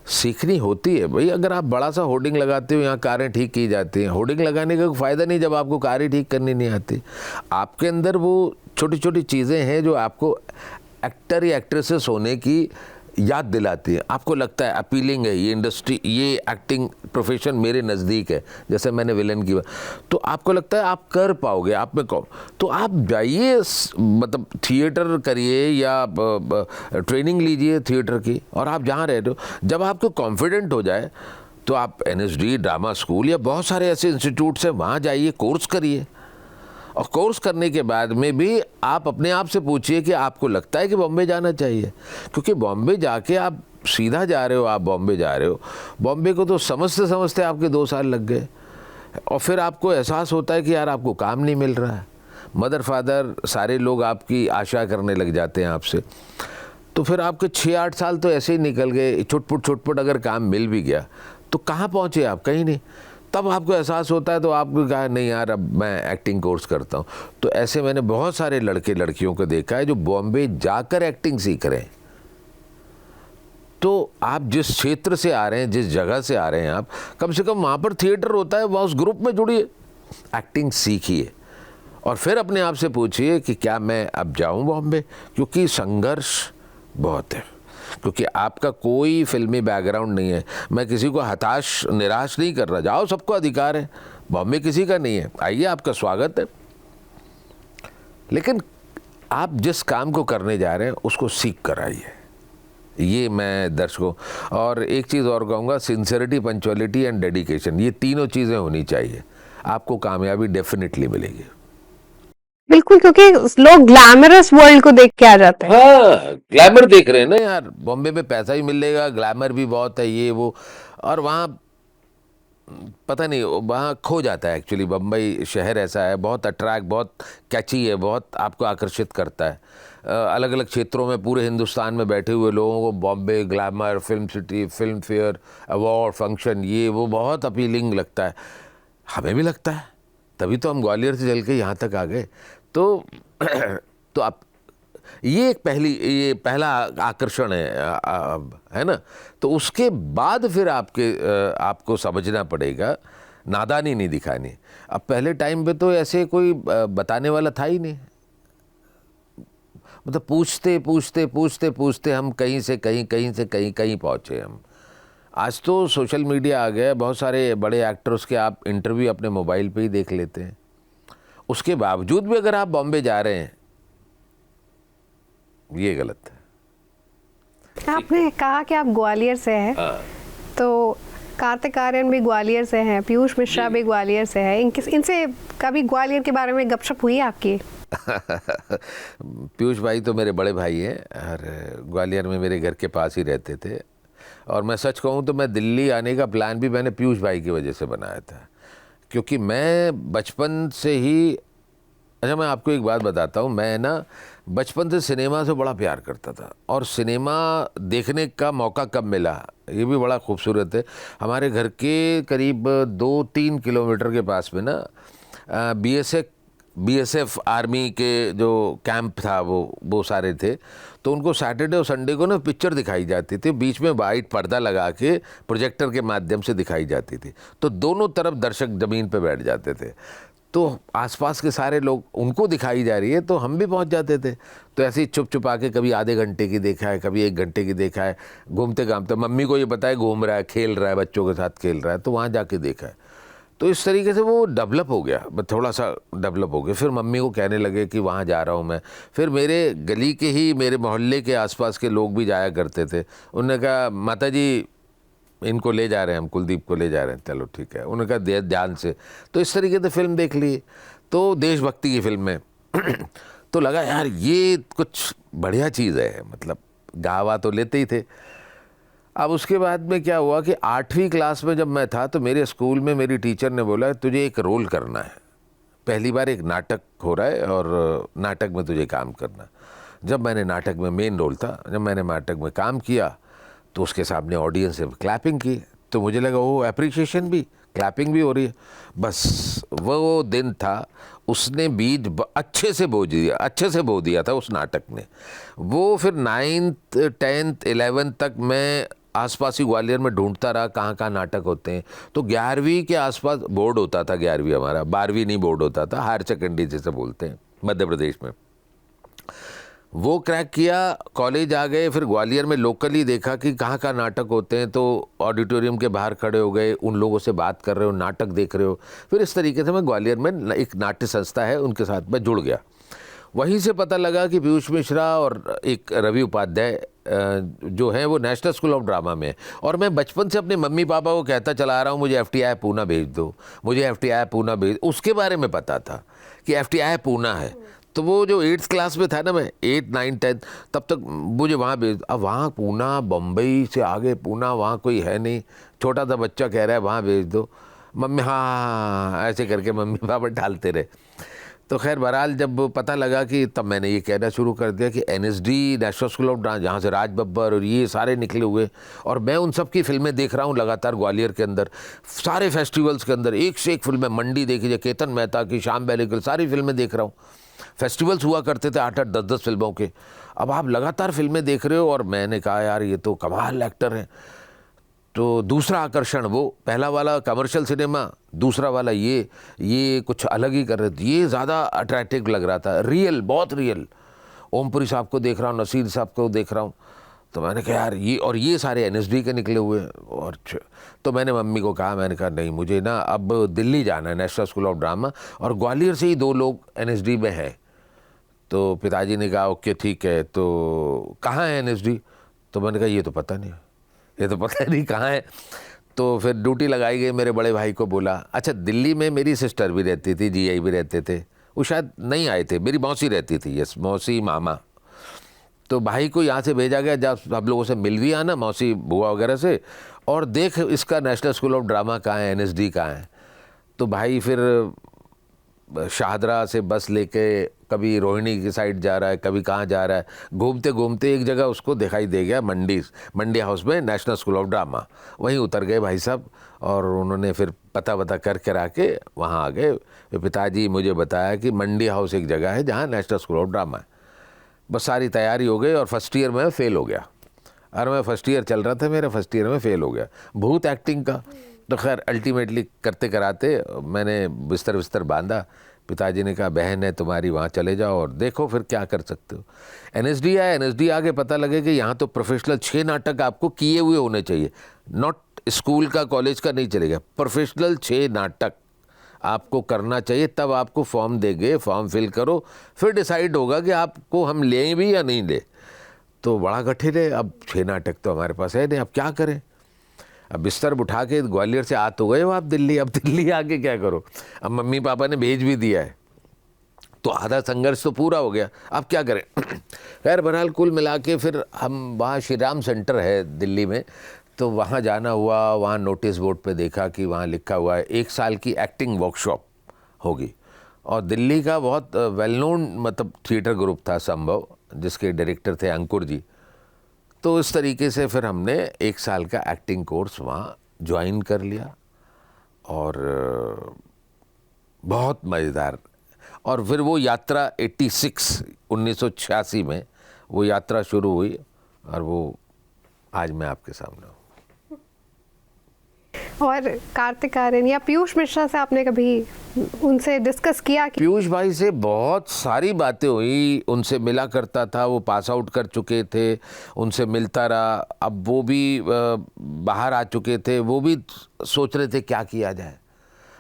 [SPEAKER 2] सीखनी होती है भाई। अगर आप बड़ा सा होर्डिंग लगाते हो यहाँ कारें ठीक की जाती हैं, होर्डिंग लगाने का कोई फ़ायदा नहीं जब आपको कारें ठीक करनी नहीं आती। आपके अंदर वो छोटी छोटी चीज़ें हैं जो आपको एक्टर या एक्ट्रेसेस होने की याद दिलाती है। आपको लगता है अपीलिंग है ये इंडस्ट्री, ये एक्टिंग प्रोफेशन मेरे नज़दीक है, जैसे मैंने विलन की बात, तो आपको लगता है आप कर पाओगे, आप में कौन, तो आप जाइए, मतलब थिएटर करिए या ट्रेनिंग लीजिए थिएटर की। और आप जहाँ रह रहे हो, जब आपको कॉन्फिडेंट हो जाए तो आप NSD ड्रामा स्कूल या बहुत सारे ऐसे इंस्टीट्यूट्स हैं, वहाँ जाइए, कोर्स करिए। और कोर्स करने के बाद में भी आप अपने आप से पूछिए कि आपको लगता है कि बॉम्बे जाना चाहिए, क्योंकि बॉम्बे जाके आप सीधा जा रहे हो, आप बॉम्बे जा रहे हो, बॉम्बे को तो समझते समझते आपके 2 साल लग गए, और फिर आपको एहसास होता है कि यार आपको काम नहीं मिल रहा है, मदर फादर सारे लोग आपकी आशा करने लग जाते हैं आपसे, तो फिर आपके 6-8 साल तो ऐसे ही निकल गए। छुटपुट अगर काम मिल भी गया तो कहाँ पहुँचे आप? कहीं नहीं। तब आपको एहसास होता है तो आपको कहा नहीं यार अब मैं एक्टिंग कोर्स करता हूँ। तो ऐसे मैंने बहुत सारे लड़के लड़कियों को देखा है जो बॉम्बे जाकर एक्टिंग सीख रहे हैं। तो आप जिस क्षेत्र से आ रहे हैं, जिस जगह से आ रहे हैं, आप कम से कम वहाँ पर थिएटर होता है, वहाँ उस ग्रुप में जुड़िए, एक्टिंग सीखिए, और फिर अपने आप से पूछिए कि क्या मैं अब जाऊँ बॉम्बे, क्योंकि संघर्ष बहुत है, क्योंकि आपका कोई फिल्मी बैकग्राउंड नहीं है। मैं किसी को हताश निराश नहीं कर रहा, जाओ, सबको अधिकार है, बॉम्बे किसी का नहीं है, आइए, आपका स्वागत है। लेकिन आप जिस काम को करने जा रहे हैं उसको सीख कर आइए, ये मैं दर्शकों। और एक चीज़ और कहूँगा, सिंसियरिटी, पंक्चुअलिटी एंड डेडिकेशन, ये तीनों चीज़ें होनी चाहिए, आपको कामयाबी डेफिनेटली मिलेगी।
[SPEAKER 1] बिल्कुल, क्योंकि लोग ग्लैमरस वर्ल्ड को देख के आ जाते हैं।
[SPEAKER 2] हाँ, ग्लैमर देख रहे हैं ना यार, बॉम्बे में पैसा ही मिलेगा, ग्लैमर भी बहुत है, ये वो, और वहाँ पता नहीं, वहाँ खो जाता है। एक्चुअली बम्बई शहर ऐसा है, बहुत अट्रैक्ट, बहुत कैची है, बहुत आपको आकर्षित करता है। अलग अलग क्षेत्रों में पूरे हिंदुस्तान में बैठे हुए लोगों को Bombay, glamour, film city, film fair, award function, ये वो बहुत अपीलिंग लगता है, हमें भी लगता है, तभी तो हम ग्वालियर से चल के यहाँ तक आ गए। तो तो आप ये पहला आकर्षण है ना। तो उसके बाद फिर आपको समझना पड़ेगा, नादानी नहीं दिखानी। अब पहले टाइम पे तो ऐसे कोई बताने वाला था ही नहीं, मतलब पूछते पूछते पूछते पूछते हम कहीं से कहीं, कहीं से कहीं, कहीं पहुँचे हम। आज तो सोशल मीडिया आ गया, बहुत सारे बड़े एक्टर्स के आप इंटरव्यू अपने मोबाइल पे ही देख लेते हैं। उसके बावजूद भी अगर आप बॉम्बे जा रहे हैं, ये गलत है।
[SPEAKER 1] आपने कहा कि आप ग्वालियर से हैं, तो कार्तिक आर्यन भी ग्वालियर से हैं, पीयूष मिश्रा भी ग्वालियर से है, इनसे कभी ग्वालियर के बारे में गपशप हुई आपकी?
[SPEAKER 2] पीयूष भाई तो मेरे बड़े भाई हैं और ग्वालियर में मेरे घर के पास ही रहते थे। और मैं सच कहूँ तो मैं दिल्ली आने का प्लान भी मैंने पीयूष भाई की वजह से बनाया था, क्योंकि मैं बचपन से ही, अच्छा मैं आपको एक बात बताता हूँ, मैं ना बचपन से सिनेमा से बड़ा प्यार करता था, और सिनेमा देखने का मौका कब मिला ये भी बड़ा खूबसूरत है। हमारे घर के करीब 2-3 किलोमीटर के पास में ना BSF आर्मी के जो कैंप था वो सारे थे, तो उनको सैटरडे और संडे को ना पिक्चर दिखाई जाती थी, बीच में वाइट पर्दा लगा के प्रोजेक्टर के माध्यम से दिखाई जाती थी, तो दोनों तरफ दर्शक ज़मीन पे बैठ जाते थे, तो आसपास के सारे लोग, उनको दिखाई जा रही है तो हम भी पहुंच जाते थे। तो ऐसे ही छुप छुपा के कभी आधे घंटे की देखा है, कभी 1 घंटे की देखा है, घूमते घामते, मम्मी को ये पता है घूम रहा है, खेल रहा है, बच्चों के साथ खेल रहा है, तो वहाँ जाके देखा है। तो इस तरीके से वो डेवलप हो गया, थोड़ा सा डेवलप हो गया। फिर मम्मी को कहने लगे कि वहाँ जा रहा हूँ मैं, फिर मेरे गली के ही, मेरे मोहल्ले के आसपास के लोग भी जाया करते थे। उन्होंने कहा माता जी इनको ले जा रहे हैं हम, कुलदीप को ले जा रहे हैं, चलो ठीक है, उन्होंने कहा ध्यान से। तो इस तरीके से फिल्म देख ली, तो देशभक्ति की फिल्म में तो लगा यार ये कुछ बढ़िया चीज़ है, मतलब गावा तो लेते ही थे। अब उसके बाद में क्या हुआ कि 8वीं क्लास में जब मैं था तो मेरे स्कूल में मेरी टीचर ने बोला तुझे एक रोल करना है, पहली बार एक नाटक हो रहा है और नाटक में तुझे काम करना। जब मैंने नाटक में मेन रोल था, जब मैंने नाटक में काम किया तो उसके सामने ऑडियंस ने क्लैपिंग की, तो मुझे लगा वो अप्रिसिएशन भी, क्लैपिंग भी हो रही है। बस वो दिन था, उसने बीज अच्छे से बो दिया था उस नाटक ने। वो फिर 9th 10th 11th तक मैं आसपास ही ग्वालियर में ढूंढता रहा कहाँ कहाँ नाटक होते हैं। तो 11वीं के आसपास बोर्ड होता था, 11वीं हमारा, 12वीं नहीं बोर्ड होता था, हायर सेकेंडरी जैसे बोलते हैं मध्य प्रदेश में। वो क्रैक किया, कॉलेज आ गए, फिर ग्वालियर में लोकली देखा कि कहाँ कहाँ नाटक होते हैं, तो ऑडिटोरियम के बाहर खड़े हो गए, उन लोगों से बात कर रहे हो, नाटक देख रहे हो। फिर इस तरीके से मैं ग्वालियर में एक नाट्य संस्था है उनके साथ मैं जुड़ गया। वहीं से पता लगा कि पीयूष मिश्रा और एक रवि उपाध्याय जो है वो नेशनल स्कूल ऑफ ड्रामा में। और मैं बचपन से अपने मम्मी पापा को कहता चला आ रहा हूँ मुझे FTI पूना भेज दो, मुझे FTI पूना भेज, उसके बारे में पता था कि FTI पूना है। तो वो जो 8th क्लास में था ना मैं, 8, 9, 10, तब तक मुझे वहाँ भेज, अब वहाँ पूना, बम्बई से आगे पूना, वहाँ कोई है नहीं, छोटा सा बच्चा कह रहा है वहाँ भेज दो, मम्मी हाँ ऐसे करके मम्मी पापा डालते रहे। तो खैर बहरहाल जब पता लगा कि, तब मैंने ये कहना शुरू कर दिया कि NSD national school of dance, जहाँ से राज बब्बर और ये सारे निकले हुए, और मैं उन सब की फिल्में देख रहा हूँ लगातार ग्वालियर के अंदर, सारे फेस्टिवल्स के अंदर एक से एक फिल्में, मंडी देखी जाए, केतन मेहता की, श्याम बेनेगल, सारी फिल्में देख रहा हूँ। फेस्टिवल्स हुआ करते थे 8-8, 10-10 फिल्मों के। अब आप लगातार फिल्में देख रहे हो, और मैंने कहा यार ये तो कमाल एक्टर हैं। तो दूसरा आकर्षण, वो पहला वाला कमर्शियल सिनेमा, दूसरा वाला ये कुछ अलग ही कर रहे थे, ये ज़्यादा अट्रैक्टिव लग रहा था, रियल, बहुत रियल। ओमपुरी साहब को देख रहा हूँ, नसीर साहब को देख रहा हूँ, तो मैंने कहा यार ये सारे NSD के निकले हुए। और तो मैंने मम्मी को कहा, मैंने कहा नहीं मुझे ना अब दिल्ली जाना है, नेशनल स्कूल ऑफ ड्रामा, और ग्वालियर से ही 2 लोग NSD में हैं। तो पिताजी ने कहा ओके ठीक है, तो कहाँ है NSD? तो मैंने कहा ये तो पता नहीं, ये तो पता नहीं कहाँ है। तो फिर ड्यूटी लगाई गई, मेरे बड़े भाई को बोला, अच्छा दिल्ली में मेरी सिस्टर भी रहती थी, जीआई भी रहते थे, वो शायद नहीं आए थे, मेरी मौसी रहती थी, यस मौसी मामा। तो भाई को यहाँ से भेजा गया, जब सब लोगों से मिल भी आना, मौसी बुआ वगैरह से, और देख इसका नेशनल स्कूल ऑफ ड्रामा कहाँ है, NSD कहाँ है। तो भाई फिर शाहदरा से बस लेके कभी रोहिणी की साइड जा रहा है, कभी कहाँ जा रहा है, घूमते घूमते एक जगह उसको दिखाई दे गया मंडी हाउस में नेशनल स्कूल ऑफ ड्रामा। वहीं उतर गए भाई साहब, और उन्होंने फिर पता कर करा के वहाँ आ गए। पिताजी मुझे बताया कि मंडी हाउस एक जगह है जहाँ नेशनल स्कूल ऑफ ड्रामा है। बस सारी तैयारी हो गई, और फर्स्ट ईयर में फेल हो गया। और मैं फर्स्ट ईयर चल रहा था मेरा, फर्स्ट ईयर में फेल हो गया भूत एक्टिंग का। तो खैर अल्टीमेटली करते कराते मैंने बिस्तर बांधा। पिताजी ने कहा बहन है तुम्हारी, वहाँ चले जाओ और देखो फिर क्या कर सकते हो। NSD आया, NSD आके पता लगे कि यहाँ तो प्रोफेशनल 6 नाटक आपको किए हुए होने चाहिए, नॉट स्कूल का कॉलेज का नहीं चलेगा, प्रोफेशनल 6 नाटक आपको करना चाहिए, तब आपको फॉर्म देंगे, फॉर्म फिल करो, फिर डिसाइड होगा कि आपको हम लें भी या नहीं लें। तो बड़ा कठिन है, अब 6 नाटक तो हमारे पास है नहीं, अब क्या करें। अब बिस्तर उठा के ग्वालियर से आ तो गए हो आप दिल्ली, अब दिल्ली आके क्या करो। अब मम्मी पापा ने भेज भी दिया है, तो आधा संघर्ष तो पूरा हो गया, अब क्या करें। खैर बहरहाल कुल मिला के फिर हम वहाँ श्री राम सेंटर है दिल्ली में, तो वहाँ जाना हुआ। वहाँ नोटिस बोर्ड पे देखा कि वहाँ लिखा हुआ है 1 साल की एक्टिंग वर्कशॉप होगी, और दिल्ली का बहुत वेल नोन मतलब थिएटर ग्रुप था संभव, जिसके डायरेक्टर थे अंकुर जी। तो इस तरीके से फिर हमने 1 साल का एक्टिंग कोर्स वहाँ ज्वाइन कर लिया, और बहुत मज़ेदार। और फिर वो यात्रा 1986 में वो यात्रा शुरू हुई, और वो आज मैं आपके सामने हूँ।
[SPEAKER 1] और कार्तिक आर्यन या पीयूष मिश्रा से आपने कभी उनसे डिस्कस किया?
[SPEAKER 2] पीयूष भाई से बहुत सारी बातें हुई, उनसे मिला करता था, वो पास आउट कर चुके थे, उनसे मिलता रहा। अब वो भी बाहर आ चुके थे, वो भी सोच रहे थे क्या किया जाए।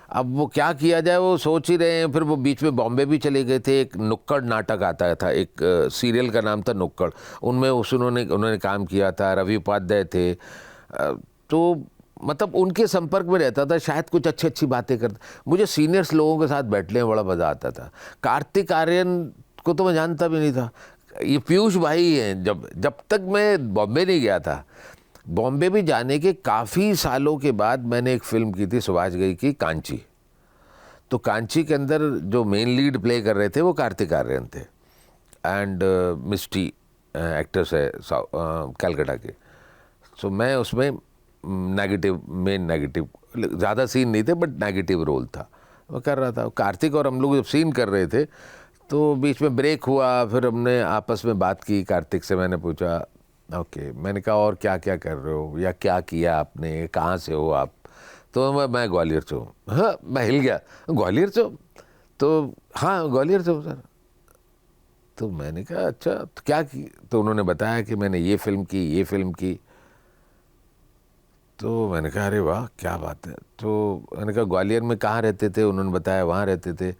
[SPEAKER 2] अब वो क्या किया जाए वो सोच ही रहे हैं। फिर वो बीच में बॉम्बे भी चले गए थे, एक नुक्कड़ नाटक आता था, एक सीरियल का नाम था नुक्कड़, उनमें उन्होंने काम किया था, रवि उपाध्याय थे। तो मतलब उनके संपर्क में रहता था, शायद कुछ अच्छी बातें करता। मुझे सीनियर्स लोगों के साथ बैठने में बड़ा मज़ा आता था। कार्तिक आर्यन को तो मैं जानता भी नहीं था, ये पीयूष भाई हैं। जब तक मैं बॉम्बे नहीं गया था, बॉम्बे भी जाने के काफ़ी सालों के बाद मैंने एक फ़िल्म की थी सुभाष घई की, कांची। तो कांची के अंदर जो मेन लीड प्ले कर रहे थे वो कार्तिक आर्यन थे, एंड मिस्टी एक्ट्रेस है कलकत्ता की। सो मैं उसमें मेन नेगेटिव, ज़्यादा सीन नहीं थे बट नेगेटिव रोल था, वो कर रहा था। कार्तिक और हम लोग जब सीन कर रहे थे तो बीच में ब्रेक हुआ, फिर हमने आपस में बात की। कार्तिक से मैंने पूछा ओके, मैंने कहा और क्या क्या कर रहे हो या क्या किया आपने, कहाँ से हो आप? तो मैं ग्वालियर से हूँ। हाँ, मैं हिल गया, ग्वालियर से हो? तो हाँ, ग्वालियर से हूँ सर। तो मैंने कहा अच्छा, तो क्या की? तो उन्होंने बताया कि मैंने ये फिल्म की, ये फिल्म की। तो मैंने कहा अरे वाह क्या बात है। तो मैंने कहा ग्वालियर में कहाँ रहते थे? उन्होंने बताया वहाँ रहते थे।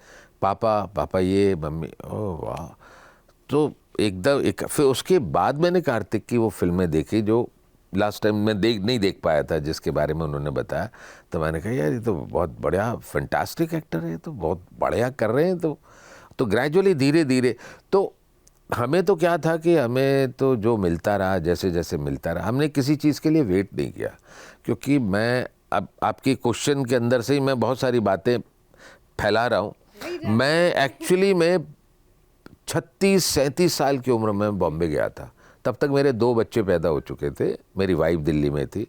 [SPEAKER 2] पापा ये, मम्मी, ओह वाह। तो एकदम एक फिर उसके बाद मैंने कार्तिक की वो फिल्में देखी जो लास्ट टाइम मैं नहीं देख पाया था, जिसके बारे में उन्होंने बताया। तो मैंने कहा यार ये तो बहुत बढ़िया फैंटास्टिक एक्टर है, तो बहुत बढ़िया कर रहे हैं। तो ग्रेजुअली धीरे धीरे तो हमें तो क्या था कि हमें तो जो मिलता रहा, जैसे जैसे मिलता रहा, हमने किसी चीज़ के लिए वेट नहीं किया। क्योंकि मैं अब आपकी क्वेश्चन के अंदर से ही मैं बहुत सारी बातें फैला रहा हूँ। मैं एक्चुअली मैं 36-37 साल की उम्र में बॉम्बे गया था। तब तक मेरे 2 बच्चे पैदा हो चुके थे, मेरी वाइफ दिल्ली में थी।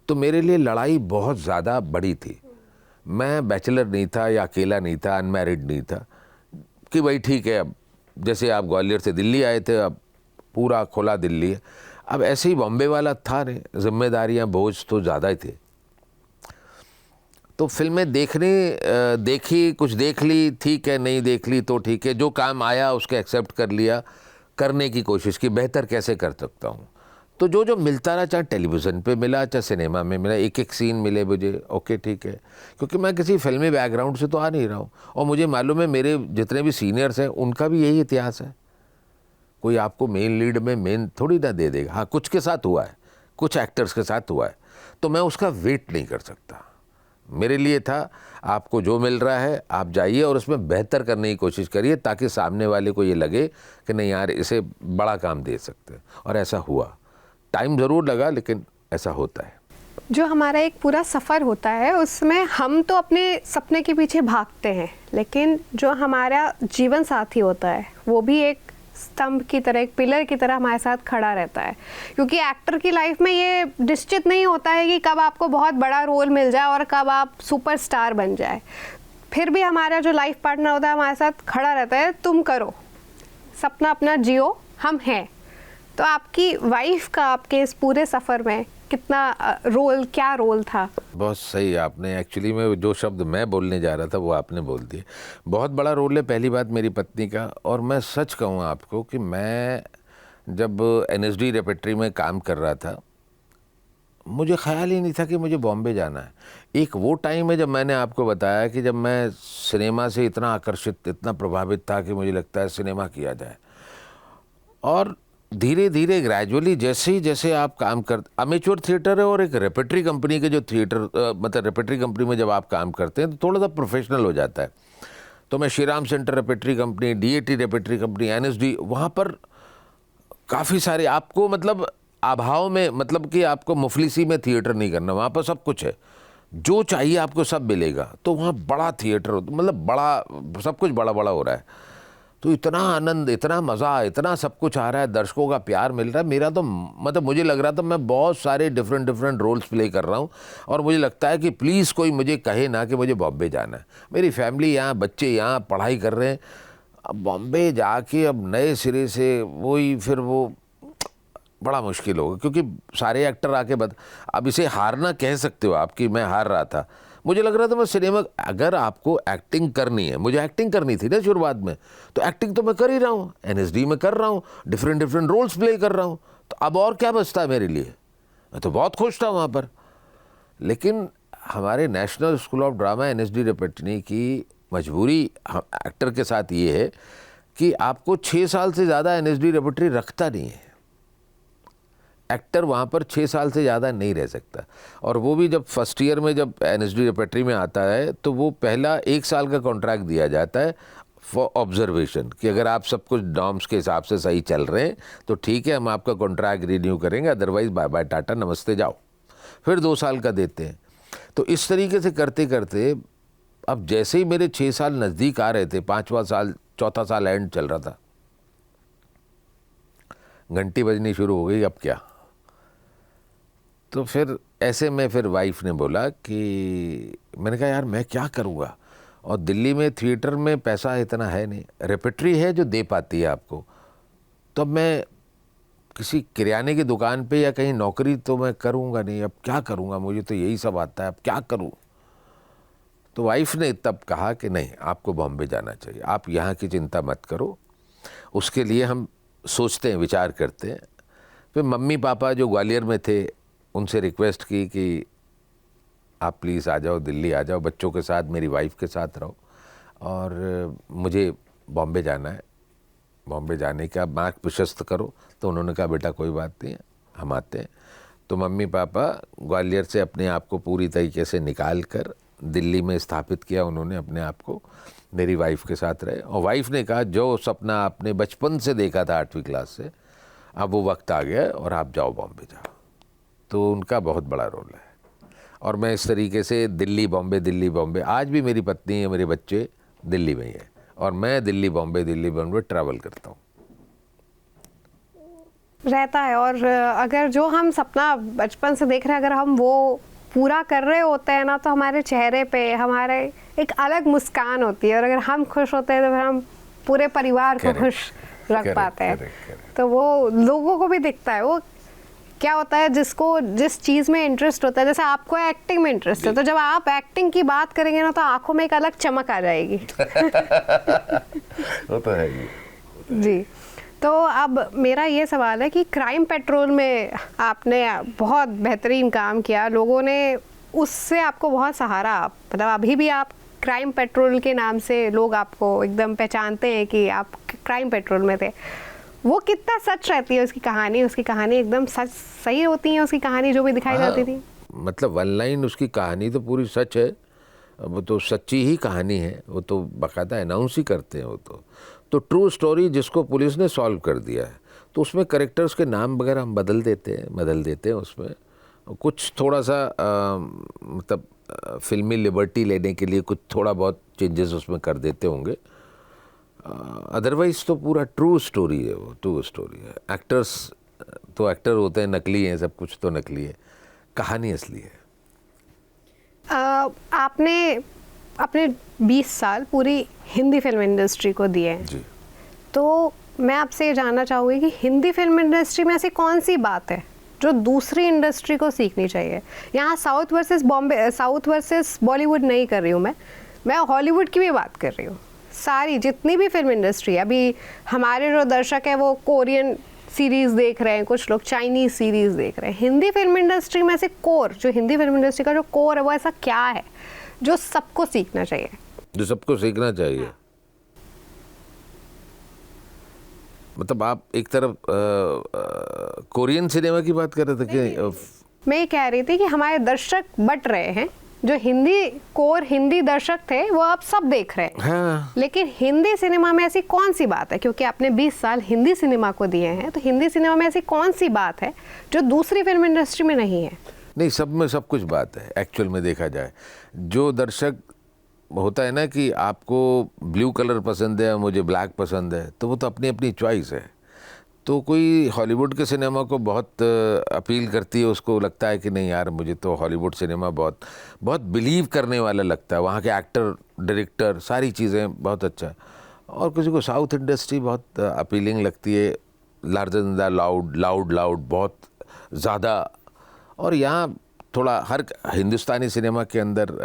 [SPEAKER 2] तो मेरे लिए लड़ाई बहुत ज़्यादा बड़ी थी। मैं बैचलर नहीं था या अकेला नहीं था, अनमैरिड नहीं था कि भाई ठीक है, अब जैसे आप ग्वालियर से दिल्ली आए थे, अब पूरा खुला दिल्ली है। अब ऐसे ही बॉम्बे वाला था नहीं, जिम्मेदारियां बोझ तो ज़्यादा ही थे। तो फिल्में देखी, कुछ देख ली, ठीक है, नहीं देख ली तो ठीक है, जो काम आया उसके एक्सेप्ट कर लिया, करने की कोशिश की, बेहतर कैसे कर सकता हूँ। तो जो जो मिलता रहा, चाहे टेलीविज़न पे मिला, चाहे सिनेमा में मिला, एक एक सीन मिले मुझे, ओके ठीक है। क्योंकि मैं किसी फिल्मी बैकग्राउंड से तो आ नहीं रहा हूँ, और मुझे मालूम है मेरे जितने भी सीनियर्स हैं उनका भी यही इतिहास है। कोई आपको मेन लीड में मेन थोड़ी ना दे देगा। हाँ, कुछ के साथ हुआ है, कुछ एक्टर्स के साथ हुआ है, तो मैं उसका वेट नहीं कर सकता। मेरे लिए था आपको जो मिल रहा है आप जाइए और उसमें बेहतर करने की कोशिश करिए, ताकि सामने वाले को ये लगे कि नहीं यार इसे बड़ा काम दे सकते हैं। और ऐसा हुआ, टाइम ज़रूर लगा लेकिन ऐसा होता है।
[SPEAKER 1] जो हमारा एक पूरा सफ़र होता है उसमें हम तो अपने सपने के पीछे भागते हैं, लेकिन जो हमारा जीवन साथी होता है वो भी एक स्तंभ की तरह, एक पिलर की तरह हमारे साथ खड़ा रहता है। क्योंकि एक्टर की लाइफ में ये निश्चित नहीं होता है कि कब आपको बहुत बड़ा रोल मिल जाए और कब आप सुपरस्टार बन जाए। फिर भी हमारा जो लाइफ पार्टनर होता है हमारे साथ खड़ा रहता है, तुम करो, सपना अपना जियो, हम हैं। तो आपकी वाइफ का आपके इस पूरे सफ़र में कितना रोल, क्या रोल था?
[SPEAKER 2] बहुत सही आपने, एक्चुअली में जो शब्द मैं बोलने जा रहा था वो आपने बोल दिए। बहुत बड़ा रोल है पहली बात मेरी पत्नी का। और मैं सच कहूँ आपको कि मैं जब NSD रेपेट्री में काम कर रहा था, मुझे ख्याल ही नहीं था कि मुझे बॉम्बे जाना है। एक वो टाइम है जब मैंने आपको बताया कि जब मैं सिनेमा से इतना आकर्षित, इतना प्रभावित था कि मुझे लगता है सिनेमा किया जाए। और धीरे धीरे ग्रेजुअली जैसे जैसे आप काम कर, अमेच्योर थिएटर है और एक रेपेट्री कंपनी के जो थिएटर मतलब रेपेट्री कंपनी में जब आप काम करते हैं तो थोड़ा सा प्रोफेशनल हो जाता है। तो मैं Shri Ram centre repertory company, DAT repertory company, NSD, वहाँ पर काफ़ी सारे आपको मतलब अभाव में, मतलब कि आपको मुफलिसी में थिएटर नहीं करना, वहाँ पर सब कुछ है, जो चाहिए आपको सब मिलेगा। तो वहाँ बड़ा थिएटर, मतलब बड़ा सब कुछ बड़ा बड़ा हो रहा है। तो इतना आनंद, इतना मज़ा, इतना सब कुछ आ रहा है, दर्शकों का प्यार मिल रहा है। मेरा तो मतलब मुझे लग रहा था मैं बहुत सारे डिफरेंट रोल्स प्ले कर रहा हूँ। और मुझे लगता है कि प्लीज़ कोई मुझे कहे ना कि मुझे बॉम्बे जाना है। मेरी फैमिली यहाँ, बच्चे यहाँ पढ़ाई कर रहे हैं। अब बॉम्बे जाके अब नए सिरे से वही, फिर वो बड़ा मुश्किल होगा। क्योंकि सारे एक्टर आके अब इसे हारना कह सकते हो आप कि मैं हार रहा था। मुझे लग रहा था मैं सिनेमा, अगर आपको एक्टिंग करनी है, मुझे एक्टिंग करनी थी ना शुरुआत में, तो एक्टिंग तो मैं कर ही रहा हूँ, NSD में कर रहा हूँ, डिफरेंट रोल्स प्ले कर रहा हूँ, तो अब और क्या बचता है मेरे लिए। मैं तो बहुत खुश था वहाँ पर। लेकिन हमारे national school of drama NSD repertory की मजबूरी एक्टर के साथ ये है कि आपको 6 साल से ज़्यादा NSD रेपेट्री रखता नहीं है। एक्टर वहाँ पर 6 साल से ज़्यादा नहीं रह सकता। और वो भी जब फर्स्ट ईयर में जब NSD रेपेट्री में आता है तो वो पहला 1 साल का कॉन्ट्रैक्ट दिया जाता है फॉर ऑब्जर्वेशन, कि अगर आप सब कुछ नॉर्म्स के हिसाब से सही चल रहे हैं तो ठीक है, हम आपका कॉन्ट्रैक्ट रिन्यू करेंगे, अदरवाइज़ बाय बाय टाटा नमस्ते जाओ। फिर 2 साल का देते हैं। तो इस तरीके से करते करते अब जैसे ही मेरे 6 साल नज़दीक आ रहे थे, 5वां साल, 4था साल एंड चल रहा था, घंटी बजनी शुरू हो गई, अब क्या। तो फिर ऐसे में फिर वाइफ ने बोला कि, मैंने कहा यार मैं क्या करूँगा, और दिल्ली में थिएटर में पैसा इतना है नहीं, रेपेट्री है जो दे पाती है आपको। तो मैं किसी किराने की दुकान पे या कहीं नौकरी तो मैं करूँगा नहीं, अब क्या करूँगा, मुझे तो यही सब आता है, अब क्या करूँ। तो वाइफ ने तब कहा कि नहीं, आपको बॉम्बे जाना चाहिए, आप यहाँ की चिंता मत करो, उसके लिए हम सोचते हैं, विचार करते हैं। फिर मम्मी पापा जो ग्वालियर में थे उनसे रिक्वेस्ट की कि आप प्लीज़ आ जाओ, दिल्ली आ जाओ, बच्चों के साथ, मेरी वाइफ के साथ रहो, और मुझे बॉम्बे जाना है, बॉम्बे जाने का मार्ग प्रशस्त करो। तो उन्होंने कहा बेटा कोई बात नहीं है, हम आते हैं। तो मम्मी पापा ग्वालियर से अपने आप को पूरी तरीके से निकाल कर दिल्ली में स्थापित किया उन्होंने अपने आप को, मेरी वाइफ के साथ रहे। और वाइफ ने कहा जो सपना आपने बचपन से देखा था 8वीं क्लास से, अब वो वक्त आ गया और आप जाओ, बॉम्बे जाओ। तो उनका बहुत बड़ा रोल है। और मैं इस तरीके से दिल्ली बॉम्बे, आज भी मेरी पत्नी है, मेरे बच्चे दिल्ली में ही है, और मैं दिल्ली बॉम्बे ट्रैवल करता हूँ।
[SPEAKER 1] रहता है। और अगर जो हम सपना बचपन से देख रहे हैं, अगर हम वो पूरा कर रहे होते हैं ना, तो हमारे चेहरे पे हमारे एक अलग मुस्कान होती है, और अगर हम खुश होते हैं तो फिर हम पूरे परिवार को खुश रख पाते हैं। तो वो लोगों को भी दिखता है। वो क्या होता है, जिसको जिस चीज़ में इंटरेस्ट होता है, जैसे आपको एक्टिंग में इंटरेस्ट है, तो जब आप एक्टिंग की बात करेंगे ना, तो आंखों में एक अलग चमक आ जाएगी।
[SPEAKER 2] वो तो है ही।
[SPEAKER 1] जी। तो अब मेरा ये सवाल है कि क्राइम पेट्रोल में आपने बहुत बेहतरीन काम किया, लोगों ने उससे आपको बहुत सहारा, मतलब अभी भी आप क्राइम पेट्रोल के नाम से लोग आपको एकदम पहचानते हैं कि आप क्राइम पेट्रोल में थे। वो कितना सच रहती है उसकी कहानी एकदम सच सही होती है उसकी कहानी जो भी दिखाई जाती थी?
[SPEAKER 2] मतलब वन लाइन उसकी कहानी तो पूरी सच है, वो तो सच्ची ही कहानी है, वो तो बाकायदा अनाउंस ही करते हैं। वो तो ट्रू स्टोरी जिसको पुलिस ने सॉल्व कर दिया है, तो उसमें करेक्टर्स के नाम वगैरह हम बदल देते हैं उसमें कुछ थोड़ा सा मतलब फिल्मी लिबर्टी लेने के लिए कुछ थोड़ा बहुत चेंजेस उसमें कर देते होंगे। अदरवाइज तो पूरा ट्रू स्टोरी है, वो ट्रू स्टोरी है। एक्टर्स तो एक्टर होते हैं, नकली हैं, सब कुछ तो नकली है, कहानी असली है।
[SPEAKER 1] आपने अपने 20 साल पूरी हिंदी फिल्म इंडस्ट्री को दिए हैं
[SPEAKER 2] जी।
[SPEAKER 1] तो मैं आपसे ये जानना चाहूँगी कि हिंदी फिल्म इंडस्ट्री में ऐसी कौन सी बात है जो दूसरी इंडस्ट्री को सीखनी चाहिए? यहाँ साउथ वर्सेस बॉलीवुड नहीं कर रही हूँ मैं हॉलीवुड की भी बात कर रही हूँ। सारी जितनी भी फिल्म इंडस्ट्री है, अभी हमारे जो दर्शक हैं वो कोरियन सीरीज़ देख रहे हैं, कुछ लोग चाइनीज़ सीरीज़ देख रहे हैं। हिंदी फिल्म इंडस्ट्री में से कोर, जो हिंदी फिल्म इंडस्ट्री का जो कोर है, वो ऐसा क्या है जो सबको सीखना चाहिए?
[SPEAKER 2] मतलब आप एक तरफ कोरियन सिनेमा की बात कर रहे थे कि?
[SPEAKER 1] मैं ये कह रही थी कि हमारे दर्शक बट रहे हैं, जो हिंदी दर्शक थे वो आप सब देख रहे हैं।
[SPEAKER 2] हाँ।
[SPEAKER 1] लेकिन हिंदी सिनेमा में ऐसी कौन सी बात है, क्योंकि आपने 20 साल हिंदी सिनेमा को दिए हैं, तो हिंदी सिनेमा में ऐसी कौन सी बात है जो दूसरी फिल्म इंडस्ट्री में नहीं है?
[SPEAKER 2] नहीं, सब में सब कुछ बात है एक्चुअल में देखा जाए। जो दर्शक होता है ना कि आपको ब्लू कलर पसंद है, मुझे ब्लैक पसंद है, तो वो तो अपनी अपनी चॉइस है। तो कोई हॉलीवुड के सिनेमा को बहुत अपील करती है, उसको लगता है कि नहीं यार मुझे तो हॉलीवुड सिनेमा बहुत बहुत बिलीव करने वाला लगता है, वहाँ के एक्टर, डायरेक्टर, सारी चीज़ें बहुत अच्छा है। और किसी को साउथ इंडस्ट्री बहुत अपीलिंग लगती है, लार्जर देन द लाउड बहुत ज़्यादा। और यहाँ थोड़ा हर हिंदुस्तानी सिनेमा के अंदर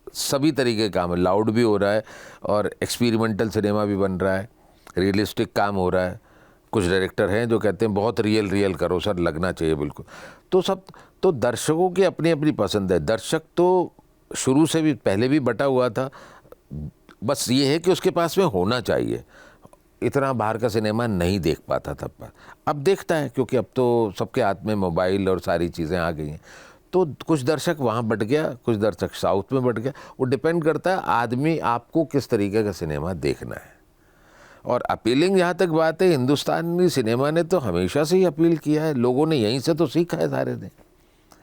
[SPEAKER 2] सभी तरीके का काम है, लाउड भी हो रहा है और एक्सपेरिमेंटल सिनेमा भी बन रहा है, रियलिस्टिक काम हो रहा है। कुछ डायरेक्टर हैं जो कहते हैं बहुत रियल करो सर, लगना चाहिए बिल्कुल। तो दर्शकों की अपनी अपनी पसंद है। दर्शक तो शुरू से भी पहले भी बटा हुआ था, बस ये है कि उसके पास में होना चाहिए। इतना बाहर का सिनेमा नहीं देख पाता था, अब देखता है, क्योंकि अब तो सबके हाथ में मोबाइल और सारी चीज़ें आ गई हैं। तो कुछ दर्शक वहाँ बट गया, कुछ दर्शक साउथ में बट गया। वो डिपेंड करता है आदमी आपको किस तरीके का सिनेमा देखना है। और अपीलिंग जहाँ तक बात है, हिंदुस्तानी सिनेमा ने तो हमेशा से ही अपील किया है, लोगों ने यहीं से तो सीखा है सारे ने।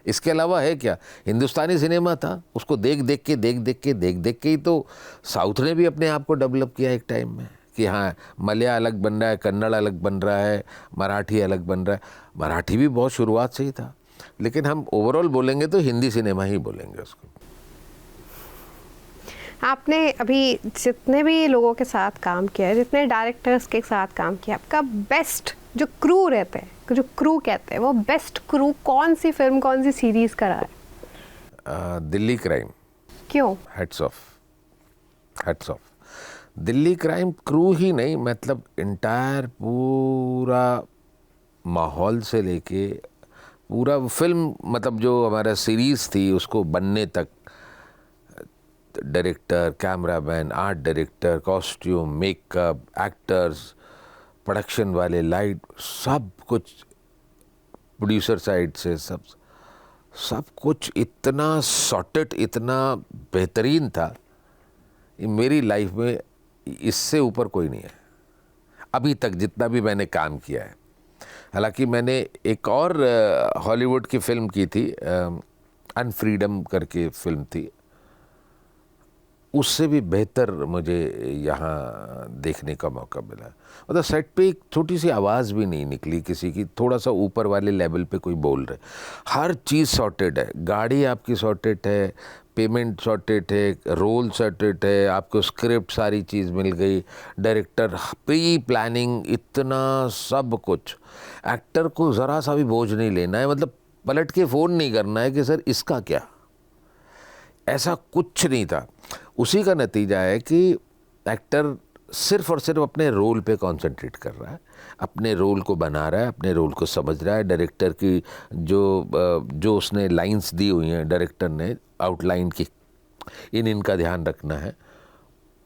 [SPEAKER 2] इसके अलावा है क्या? हिंदुस्तानी सिनेमा था, उसको देख के ही तो साउथ ने भी अपने आप को डेवलप किया एक टाइम में कि हाँ मलया अलग बन रहा है, कन्नड़ अलग बन रहा है, मराठी अलग बन रहा है। मराठी भी बहुत शुरुआत से ही था, लेकिन हम ओवरऑल बोलेंगे तो हिंदी सिनेमा ही बोलेंगे उसको।
[SPEAKER 1] आपने अभी जितने भी लोगों के साथ काम किया है, जितने डायरेक्टर्स के साथ काम किया, आपका बेस्ट जो क्रू रहते हैं जो क्रू कहते हैं वो बेस्ट क्रू कौन सी फिल्म कौन सी सीरीज का रहा है?
[SPEAKER 2] दिल्ली क्राइम।
[SPEAKER 1] क्यों?
[SPEAKER 2] Hats off, hats off. Delhi Crime crew ही नहीं, मतलब इंटायर पूरा माहौल से लेके पूरा फिल्म, मतलब जो हमारा सीरीज़ थी उसको बनने तक, director, cameraman, art director, costume, makeup, actors, production वाले, लाइट, सब कुछ प्रोड्यूसर साइड से सब कुछ इतना सॉर्टेड, इतना बेहतरीन था। मेरी लाइफ में इससे ऊपर कोई नहीं है अभी तक, जितना भी मैंने काम किया है। हालांकि मैंने एक और हॉलीवुड की फिल्म की थी, अनफ्रीडम करके फिल्म थी, उससे भी बेहतर मुझे यहाँ देखने का मौका मिला। मतलब सेट पे एक छोटी सी आवाज़ भी नहीं निकली किसी की, थोड़ा सा ऊपर वाले लेवल पे कोई बोल रहे। हर चीज़ सॉर्टेड है, गाड़ी आपकी सॉर्टेड है, पेमेंट सॉर्टेड है, रोल सॉर्टेड है, आपको स्क्रिप्ट सारी चीज़ मिल गई, डायरेक्टर, प्री प्लानिंग, इतना सब कुछ। एक्टर को ज़रा सा भी बोझ नहीं लेना है, मतलब पलट के फ़ोन नहीं करना है कि सर इसका क्या, ऐसा कुछ नहीं था। उसी का नतीजा है कि एक्टर सिर्फ और सिर्फ अपने रोल पे कंसंट्रेट कर रहा है, अपने रोल को बना रहा है, अपने रोल को समझ रहा है। डायरेक्टर की जो उसने लाइंस दी हुई हैं, डायरेक्टर ने आउटलाइन की, इनका ध्यान रखना है,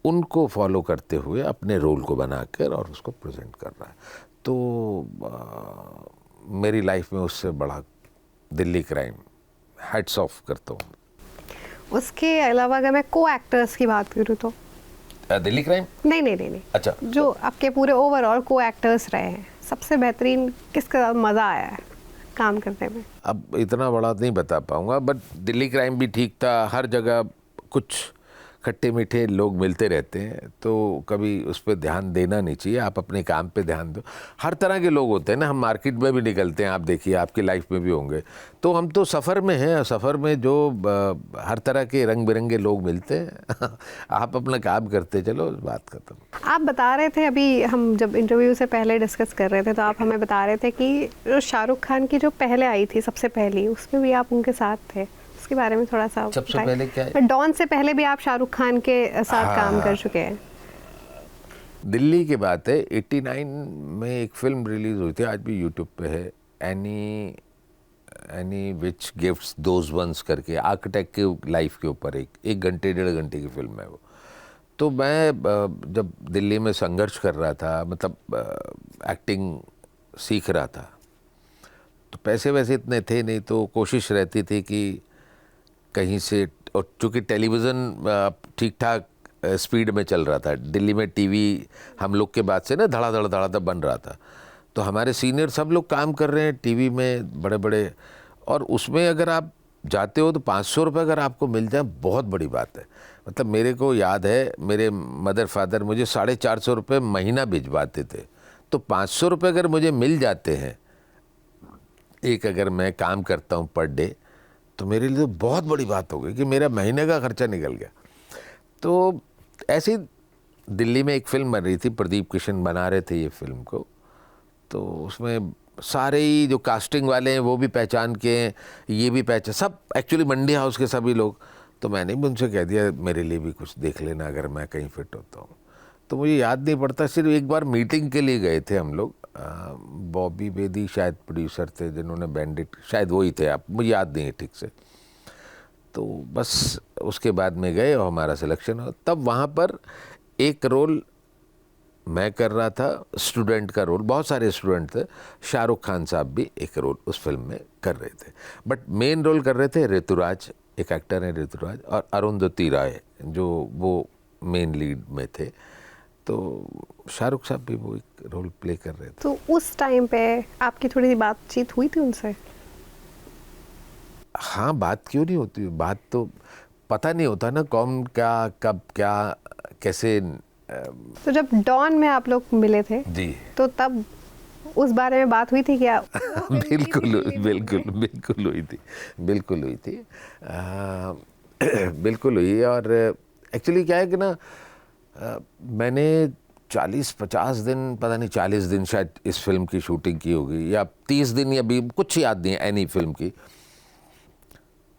[SPEAKER 2] उनको फॉलो करते हुए अपने रोल को बनाकर और उसको प्रेजेंट कर रहा है। तो मेरी लाइफ में उससे बड़ा दिल्ली क्राइम, हैट्स ऑफ करता हूँ।
[SPEAKER 1] उसके अलावा अगर मैं को एक्टर्स की बात करूँ तो
[SPEAKER 2] दिल्ली क्राइम,
[SPEAKER 1] नहीं,
[SPEAKER 2] अच्छा,
[SPEAKER 1] जो आपके पूरे ओवरऑल को एक्टर्स रहे हैं, सबसे बेहतरीन किसका मज़ा आया है काम करने में?
[SPEAKER 2] अब इतना बड़ा नहीं बता पाऊंगा, बट दिल्ली क्राइम भी ठीक था। हर जगह कुछ खट्टे मीठे लोग मिलते रहते हैं, तो कभी उस पर ध्यान देना नहीं चाहिए, आप अपने काम पे ध्यान दो। हर तरह के लोग होते हैं ना, हम मार्केट में भी निकलते हैं, आप देखिए आपकी लाइफ में भी होंगे, तो हम तो सफ़र में हैं, सफ़र में जो हर तरह के रंग बिरंगे लोग मिलते हैं आप अपना काम करते चलो, बात खत्म।
[SPEAKER 1] आप बता रहे थे, अभी हम जब इंटरव्यू से पहले डिस्कस कर रहे थे, तो आप हमें बता रहे थे कि जो शाहरुख खान की जो पहले आई थी, सबसे पहली, उसमें भी आप उनके साथ थे। उसके बारे में थोड़ा सा
[SPEAKER 2] सबसे पहले क्या है?
[SPEAKER 1] डॉन से पहले भी आप शाहरुख खान के साथ काम कर चुके हैं।
[SPEAKER 2] दिल्ली की बात है, 89 में एक फिल्म रिलीज हुई थी, आज भी यूट्यूब पे है, any which gifts those ones करके, आर्किटेक्ट के लाइफ के ऊपर एक घंटे 1.5 घंटे की फिल्म है वो। तो मैं जब दिल्ली में संघर्ष कर रहा था, मतलब एक्टिंग सीख रहा था, तो पैसे वैसे इतने थे नहीं, तो कोशिश रहती थी कि कहीं से, और चूँकि टेलीविज़न ठीक ठाक स्पीड में चल रहा था, दिल्ली में टीवी हम लोग के बाद से ना धड़ाधड़ बन रहा था, तो हमारे सीनियर सब लोग काम कर रहे हैं टीवी में, बड़े बड़े, और उसमें अगर आप जाते हो तो 500 रुपये अगर आपको मिल जाए बहुत बड़ी बात है। मतलब मेरे को याद है, मेरे मदर फादर मुझे 450 रुपये महीना भिजवाते थे, तो 500 रुपये अगर मुझे मिल जाते हैं एक, अगर मैं काम करता हूँ पर डे, तो मेरे लिए तो बहुत बड़ी बात हो गई कि मेरा महीने का खर्चा निकल गया। तो ऐसी दिल्ली में एक फिल्म बन रही थी, प्रदीप किशन बना रहे थे ये फिल्म को, तो उसमें सारे ही जो कास्टिंग वाले हैं वो भी पहचान के हैं, ये भी पहचान, सब एक्चुअली मंडी हाउस के सभी लोग। तो मैंने भी उनसे कह दिया मेरे लिए भी कुछ देख लेना अगर मैं कहीं फिट होता हूँ। तो मुझे याद नहीं पड़ता, सिर्फ एक बार मीटिंग के लिए गए थे हम लोग, बॉबी बेदी शायद प्रोड्यूसर थे जिन्होंने बैंडिट, शायद वही थे, आप, मुझे याद नहीं है ठीक से। तो बस उसके बाद में गए और हमारा सिलेक्शन हो, तब वहाँ पर एक रोल मैं कर रहा था, स्टूडेंट का रोल, बहुत सारे स्टूडेंट थे, शाहरुख खान साहब भी एक रोल उस फिल्म में कर रहे थे, बट मेन रोल कर रहे थे ऋतुराज, एक एक्टर है ऋतुराज, और अरुंधति राय जो वो मेन लीड में थे। तो शाहरुख साहब भी वो एक रोल प्ले कर रहे थे।
[SPEAKER 1] तो उस टाइम पे आपकी थोड़ी सी बातचीत हुई थी उनसे?
[SPEAKER 2] हाँ, बात क्यों नहीं होती, बात तो पता नहीं होता ना कौन क्या कब क्या कैसे।
[SPEAKER 1] तो जब डॉन में आप लोग मिले थे
[SPEAKER 2] जी,
[SPEAKER 1] तो तब उस बारे में बात हुई थी क्या?
[SPEAKER 2] बिल्कुल हुई थी, बिल्कुल हुई थी, बिल्कुल हुई। और एक्चुअली क्या है कि ना, मैंने 40-50 दिन, पता नहीं 40 दिन शायद इस फिल्म की शूटिंग की होगी, या 30 दिन, या भी कुछ याद नहीं है एनी फिल्म की।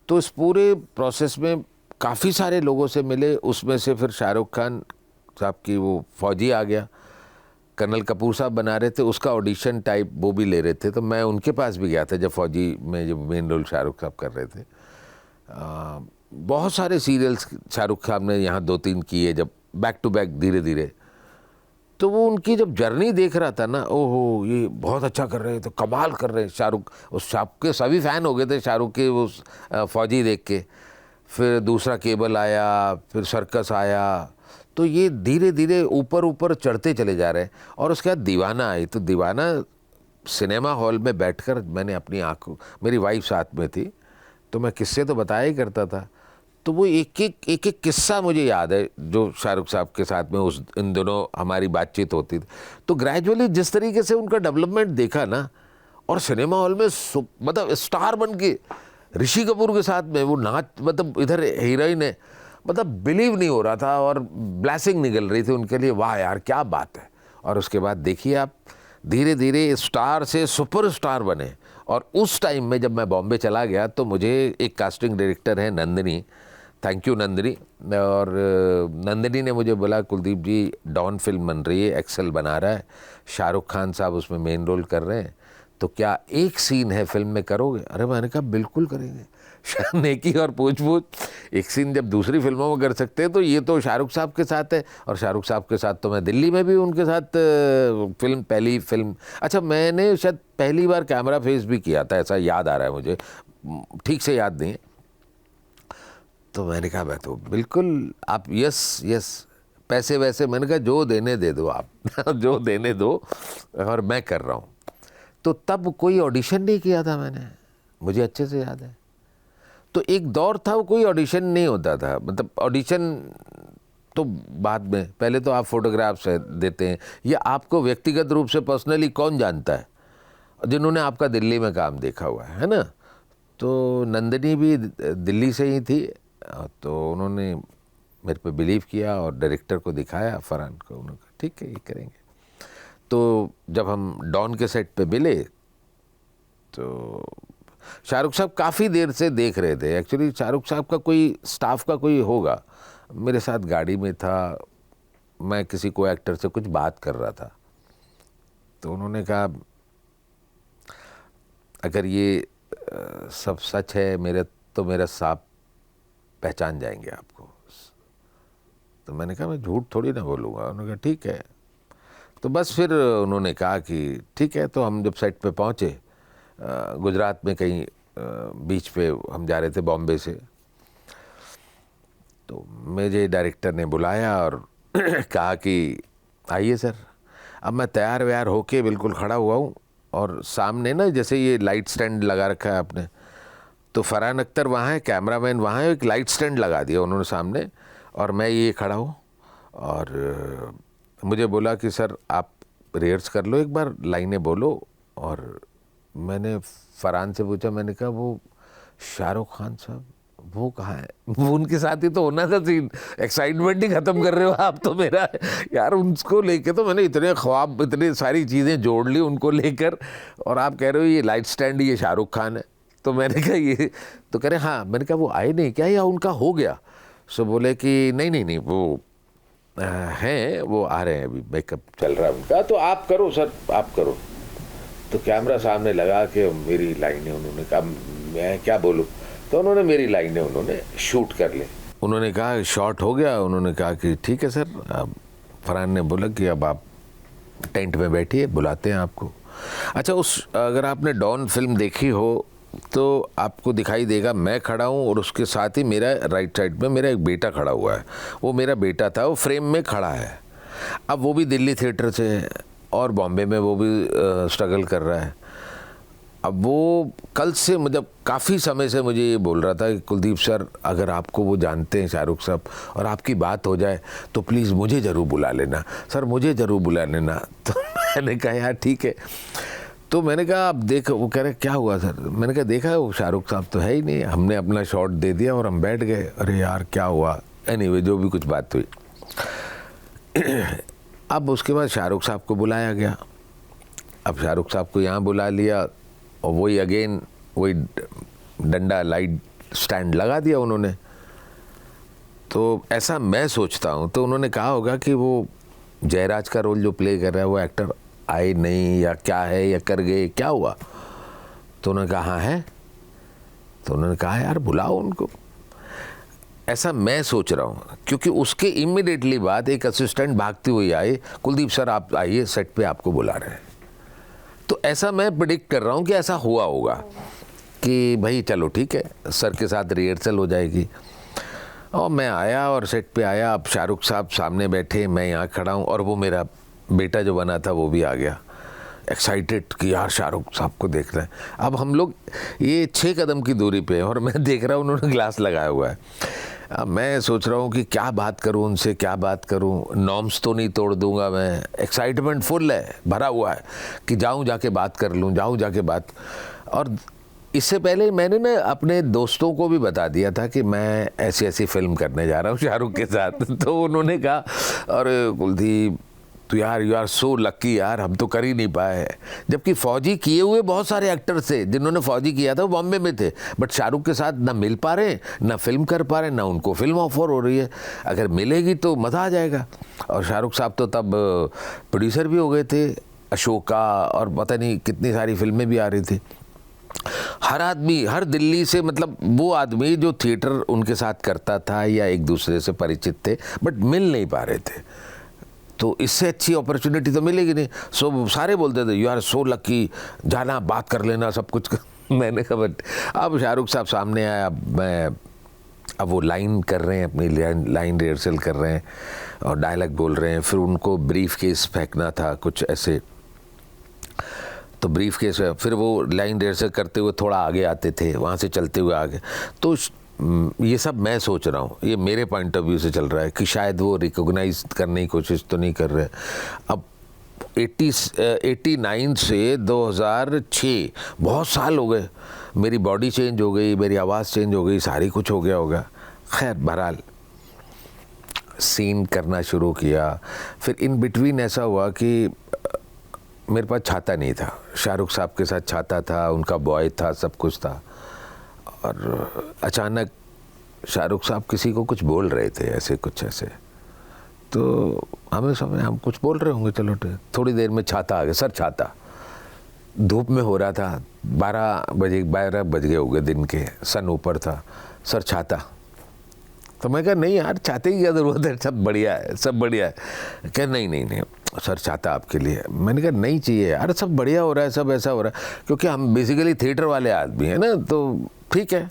[SPEAKER 2] तो इस पूरे प्रोसेस में काफ़ी सारे लोगों से मिले, उसमें से फिर शाहरुख खान साहब की वो फौजी आ गया, कर्नल कपूर साहब बना रहे थे, उसका ऑडिशन टाइप वो भी ले रहे थे, तो मैं उनके पास भी गया था जब फौजी में जब मेन रोल शाहरुख साहब कर रहे थे। बहुत सारे सीरियल्स शाहरुख साहब ने यहाँ 2-3 किए जब बैक टू बैक धीरे धीरे, तो वो उनकी जब जर्नी देख रहा था ना, ओहो ये बहुत अच्छा कर रहे हैं, तो कमाल कर रहे हैं शाहरुख, उस शाहरुख के सभी फ़ैन हो गए थे शाहरुख के उस फौजी देख के। फिर दूसरा केबल आया, फिर सर्कस आया, तो ये धीरे धीरे ऊपर ऊपर चढ़ते चले जा रहे हैं। और उसके बाद दीवाना आई, तो दीवाना सिनेमा हॉल में बैठकर मैंने अपनी आंखों, मेरी वाइफ साथ में थी, तो मैं किस्से तो बताया ही करता था, तो वो एक एक किस्सा मुझे याद है जो शाहरुख साहब के साथ में उस इन दोनों हमारी बातचीत होती थी। तो ग्रेजुअली जिस तरीके से उनका डेवलपमेंट देखा ना, और सिनेमा हॉल में मतलब स्टार बन के ऋषि कपूर के साथ में वो नाच, मतलब इधर हीरोइन है, मतलब बिलीव नहीं हो रहा था, और ब्लेसिंग निकल रही थी उनके लिए, वाह यार क्या बात है। और उसके बाद देखिए आप, धीरे धीरे स्टार से सुपरस्टार बने। और उस टाइम में जब मैं बॉम्बे चला गया तो मुझे एक कास्टिंग डायरेक्टर है नंदिनी, थैंक यू नंदिनी, और नंदिनी ने मुझे बोला कुलदीप जी डॉन फिल्म बन रही है, एक्सेल बना रहा है, शाहरुख खान साहब उसमें मेन रोल कर रहे हैं, तो क्या एक सीन है फिल्म में करोगे? अरे मैंने कहा बिल्कुल करेंगे। नेकी और पूछ पूछ, एक सीन जब दूसरी फिल्मों में कर सकते हैं तो ये तो शाहरुख साहब के साथ है। और शाहरुख साहब के साथ तो मैं दिल्ली में भी उनके साथ फिल्म, पहली फिल्म, अच्छा मैंने शायद पहली बार कैमरा फेस भी किया था, ऐसा याद आ रहा है मुझे, ठीक से याद नहीं है। तो मैंने कहा मैं तो बिल्कुल, आप यस पैसे वैसे, मैंने कहा जो देने दे दो आप जो देने दो, और मैं कर रहा हूँ। तो तब कोई ऑडिशन नहीं किया था मैंने, मुझे अच्छे से याद है। तो एक दौर था वो कोई ऑडिशन नहीं होता था, मतलब ऑडिशन तो बाद में, पहले तो आप फोटोग्राफ्स देते हैं, या आपको व्यक्तिगत रूप से पर्सनली कौन जानता है जिन्होंने आपका दिल्ली में काम देखा हुआ है ना। तो नंदिनी भी दिल्ली से ही थी, तो उन्होंने मेरे पे बिलीव किया और डायरेक्टर को दिखाया, फरहान को, उन्होंने कहा ठीक है ये करेंगे। तो जब हम डॉन के सेट पे मिले तो शाहरुख साहब काफ़ी देर से देख रहे थे। एक्चुअली शाहरुख साहब का कोई स्टाफ का कोई होगा, मेरे साथ गाड़ी में था, मैं किसी को एक्टर से कुछ बात कर रहा था, तो उन्होंने कहा अगर ये सब सच है मेरा साहब पहचान जाएंगे आपको। तो मैंने कहा मैं झूठ थोड़ी ना बोलूँगा। उन्होंने कहा ठीक है। तो बस फिर उन्होंने कहा कि ठीक है। तो हम जब सेट पे पहुँचे, गुजरात में कहीं बीच पे हम जा रहे थे बॉम्बे से, तो मुझे डायरेक्टर ने बुलाया और कहा कि आइए सर। अब मैं तैयार व्यार होके बिल्कुल खड़ा हुआ हूँ, और सामने ना जैसे ये लाइट स्टैंड लगा रखा है आपने, तो फरहान अख्तर वहाँ है, कैमरामैन वहाँ है, एक लाइट स्टैंड लगा दिया उन्होंने सामने, और मैं ये खड़ा हूँ। और मुझे बोला कि सर आप रिहर्स कर लो, एक बार लाइनें बोलो। और मैंने फरहान से पूछा, मैंने कहा वो शाहरुख खान साहब वो कहाँ है? वो उनके साथ ही तो होना था सीन, एक्साइटमेंट ही ख़त्म कर रहे हो आप तो मेरा यार। उनको लेके तो मैंने इतने ख्वाब, इतनी सारी चीज़ें जोड़ ली उनको लेकर, और आप कह रहे हो ये लाइट स्टैंड ये शाहरुख खान है। तो मैंने कहा ये, तो कह रहे हाँ। मैंने कहा वो आए नहीं क्या या उनका हो गया? सो बोले कि नहीं वो हैं, वो आ रहे हैं, अभी मेकअप चल रहा है उनका, तो आप करो सर आप करो। तो कैमरा सामने लगा के मेरी लाइनें उन्होंने कहा, मैं क्या बोलूँ, तो उन्होंने मेरी लाइनें उन्होंने शूट कर ली। उन्होंने कहा शॉट हो गया, उन्होंने कहा कि ठीक है सर। अब फरहान ने बोला कि अब आप टेंट में बैठिए, बुलाते हैं आपको। अच्छा, उस अगर आपने डॉन फिल्म देखी हो तो आपको दिखाई देगा मैं खड़ा हूँ, और उसके साथ ही मेरा राइट साइड में मेरा एक बेटा खड़ा हुआ है। वो मेरा बेटा था, वो फ्रेम में खड़ा है। अब वो भी दिल्ली थिएटर से है, और बॉम्बे में वो भी स्ट्रगल कर रहा है। अब वो कल से, मतलब काफ़ी समय से मुझे ये बोल रहा था कि कुलदीप सर अगर आपको वो जानते हैं शाहरुख साहब, और आपकी बात हो जाए तो प्लीज़ मुझे ज़रूर बुला लेना सर, मुझे ज़रूर बुला लेना। तो मैंने कहा यार ठीक है। तो मैंने कहा आप देखो, वो कह रहे क्या हुआ सर? मैंने कहा देखा वो शाहरुख साहब तो है ही नहीं, हमने अपना शॉट दे दिया और हम बैठ गए। अरे यार क्या हुआ? एनीवे जो भी कुछ बात हुई। अब उसके बाद शाहरुख साहब को बुलाया गया। अब शाहरुख साहब को यहाँ बुला लिया और वही अगेन वही डंडा लाइट स्टैंड लगा दिया उन्होंने। तो ऐसा मैं सोचता हूँ, तो उन्होंने कहा होगा कि वो जयराज का रोल जो प्ले कर रहा है वो एक्टर आए नहीं या क्या है, या कर गए, क्या हुआ। तो उन्होंने कहा हाँ है। तो उन्होंने कहा यार बुलाओ उनको। ऐसा मैं सोच रहा हूँ, क्योंकि उसके इमीडिएटली बाद एक असिस्टेंट भागती हुई आए, कुलदीप सर आप आइए, सेट पे आपको बुला रहे हैं। तो ऐसा मैं प्रेडिक्ट कर रहा हूँ कि ऐसा हुआ होगा कि भाई चलो ठीक है, सर के साथ रिहर्सल हो जाएगी। और मैं आया और सेट पे आया। अब शाहरुख साहब सामने बैठे, मैं यहाँ खड़ा हूँ, और वो मेरा बेटा जो बना था वो भी आ गया एक्साइटेड कि यार शाहरुख साहब को देख रहे हैं। अब हम लोग ये 6 कदम की दूरी पे और मैं देख रहा हूँ उन्होंने ग्लास लगाया हुआ है। अब मैं सोच रहा हूँ कि क्या बात करूँ उनसे, क्या बात करूँ, नॉर्म्स तो नहीं तोड़ दूंगा मैं। एक्साइटमेंट फुल है, भरा हुआ है कि जाऊँ जाके बात कर लूँ, जाऊँ जाके बात। और इससे पहले मैंने ना अपने दोस्तों को भी बता दिया था कि मैं ऐसी ऐसी फिल्म करने जा रहा हूँ शाहरुख के साथ। तो उन्होंने कहा अरे कुलदीप तो यार यू आर सो लकी यार, हम तो कर ही नहीं पाए। जबकि फौजी किए हुए बहुत सारे एक्टर्स थे, जिन्होंने फौजी किया था वो बॉम्बे में थे, बट शाहरुख के साथ ना मिल पा रहे, ना फिल्म कर पा रहे, ना उनको फिल्म ऑफर हो रही है। अगर मिलेगी तो मज़ा आ जाएगा। और शाहरुख साहब तो तब प्रोड्यूसर भी हो गए थे, अशोका और पता नहीं कितनी सारी फिल्में भी आ रही थी। हर आदमी, हर दिल्ली से, मतलब वो आदमी जो थिएटर उनके साथ करता था या एक दूसरे से परिचित थे, बट मिल नहीं पा रहे थे। तो इससे अच्छी अपॉर्चुनिटी तो मिलेगी नहीं। सो सारे बोलते थे यू आर सो लकी, जाना बात कर लेना सब कुछ। मैंने कहा बट अब शाहरुख साहब सामने आया, अब वो लाइन कर रहे हैं, अपनी लाइन रिहर्सल कर रहे हैं और डायलॉग बोल रहे हैं। फिर उनको ब्रीफ केस फेंकना था कुछ ऐसे, तो ब्रीफ केस, फिर वो लाइन रिहर्सल करते हुए थोड़ा आगे आते थे, वहाँ से चलते हुए आगे। तो ये सब मैं सोच रहा हूँ, ये मेरे पॉइंट ऑफ व्यू से चल रहा है कि शायद वो रिकॉग्नाइज करने की कोशिश तो नहीं कर रहे। अब 89 से 2006 बहुत साल हो गए, मेरी बॉडी चेंज हो गई, मेरी आवाज़ चेंज हो गई, सारी कुछ हो गया होगा। खैर बहरहाल सीन करना शुरू किया। फिर इन बिटवीन ऐसा हुआ कि मेरे पास छाता नहीं था, शाहरुख साहब के साथ छाता था, उनका बॉय था, सब कुछ था। और अचानक शाहरुख साहब किसी को कुछ बोल रहे थे, ऐसे कुछ ऐसे, तो हमें समझ हम कुछ बोल रहे होंगे, चलो थोड़ी देर में छाता आ गया। सर छाता, धूप में हो रहा था, 12 बज गए होंगे दिन के, सन ऊपर था। सर छाता। तो मैं कहा नहीं यार छाते की क्या ज़रूरत है, सब बढ़िया है, सब बढ़िया है। कह नहीं सर छाता आपके लिए। मैंने कहा नहीं चाहिए यार, सब बढ़िया हो रहा है, सब ऐसा हो रहा है, क्योंकि हम बेसिकली थिएटर वाले आदमी हैं ना, तो ठीक है।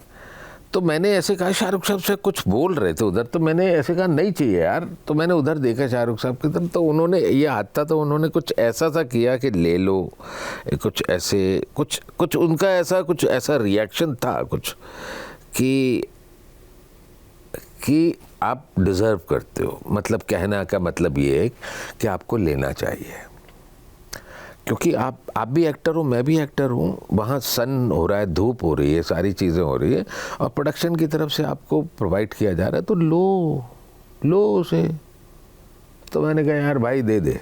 [SPEAKER 2] तो मैंने ऐसे कहा, शाहरुख साहब से कुछ बोल रहे थे उधर, तो मैंने ऐसे कहा नहीं चाहिए यार। तो मैंने उधर देखा शाहरुख साहब की तरफ, तो उन्होंने ये हाथ था, तो उन्होंने कुछ ऐसा सा किया कि ले लो, कुछ ऐसे कुछ उनका ऐसा रिएक्शन था कुछ कि आप डिज़र्व करते हो। मतलब कहना का मतलब ये है कि आपको लेना चाहिए, क्योंकि आप भी एक्टर हो, मैं भी एक्टर हूँ। वहाँ सन हो रहा है, धूप हो रही है, सारी चीज़ें हो रही है, और प्रोडक्शन की तरफ से आपको प्रोवाइड किया जा रहा है, तो लो उसे। तो मैंने कहा यार भाई दे दे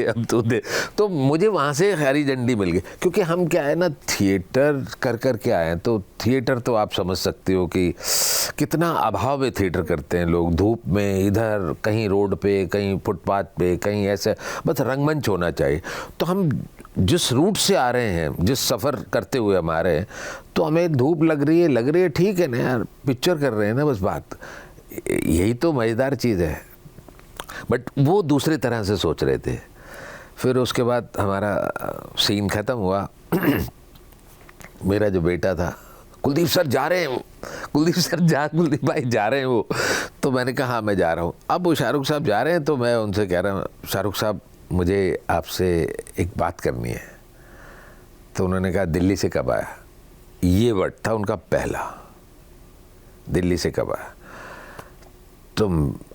[SPEAKER 2] अब तो दे। तो मुझे वहाँ से हरी झंडी मिल गई, क्योंकि हम क्या है ना, थिएटर कर के आए हैं। तो थिएटर तो आप समझ सकते हो कि कितना अभाव में थिएटर करते हैं लोग, धूप में, इधर कहीं रोड पे, कहीं फुटपाथ पे, कहीं ऐसे, बस रंगमंच होना चाहिए। तो हम जिस रूट से आ रहे हैं, जिस सफ़र करते हुए हम आ रहे हैं, तो हमें धूप लग रही है, ठीक है ना यार, पिक्चर कर रहे हैं ना, बस बात यही तो मज़ेदार चीज़ है। बट वो दूसरी तरह से सोच रहे थे। फिर उसके बाद हमारा सीन ख़त्म हुआ। मेरा जो बेटा था, कुलदीप सर जा रहे हैं वो, कुलदीप भाई जा रहे हैं वो। तो मैंने कहा हाँ मैं जा रहा हूँ। अब वो शाहरुख साहब जा रहे हैं, तो मैं उनसे कह रहा हूँ शाहरुख साहब मुझे आपसे एक बात करनी है। तो उन्होंने कहा दिल्ली से कब आया। ये वर्ड था उनका पहला, दिल्ली से कब आया। तो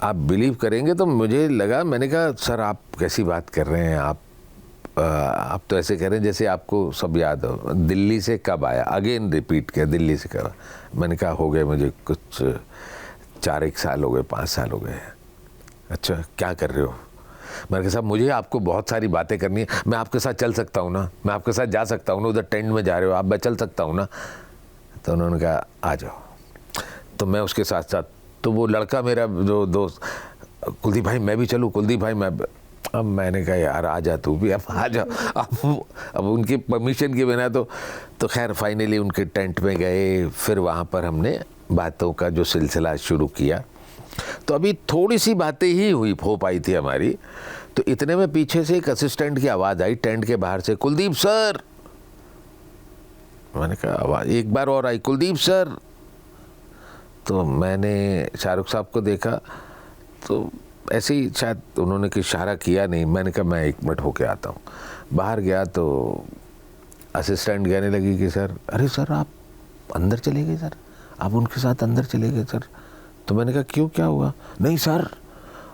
[SPEAKER 2] आप बिलीव करेंगे, तो मुझे लगा, मैंने कहा सर आप कैसी बात कर रहे हैं, आप तो ऐसे कह रहे हैं जैसे आपको सब याद हो। दिल्ली से कब आया, अगेन रिपीट किया, दिल्ली से कब। मैंने कहा हो गए मुझे कुछ 4 साल हो गए, 5 साल हो गए। अच्छा क्या कर रहे हो। मैंने कहा साहब मुझे आपको बहुत सारी बातें करनी है, मैं आपके साथ चल सकता हूँ ना, मैं आपके साथ जा सकता हूँ ना, उधर टेंट में जा रहे हो आप, मैं चल सकता हूँ ना। तो उन्होंने कहा आ जाओ। तो मैं उसके साथ साथ, तो वो लड़का मेरा जो दोस्त, कुलदीप भाई मैं भी चलूँ, कुलदीप भाई मैं, अब मैंने कहा यार आ जा तू भी, अब आ जा। अब उनकी परमिशन के बिना तो खैर फाइनली उनके टेंट में गए। फिर वहाँ पर हमने बातों का जो सिलसिला शुरू किया। तो अभी थोड़ी सी बातें ही हो पाई थी हमारी, तो इतने में पीछे से एक असिस्टेंट की आवाज़ आई टेंट के बाहर से, कुलदीप सर। मैंने कहा आवाज़ एक बार और आई, कुलदीप सर। तो मैंने शाहरुख साहब को देखा, तो ऐसे ही शायद उन्होंने कुछ इशारा किया नहीं। मैंने कहा मैं 1 मिनट होके आता हूँ। बाहर गया तो असिस्टेंट कहने लगी कि सर, अरे सर आप अंदर चले गए सर, आप उनके साथ अंदर चले गए सर। तो मैंने कहा क्यों, क्या हुआ? नहीं सर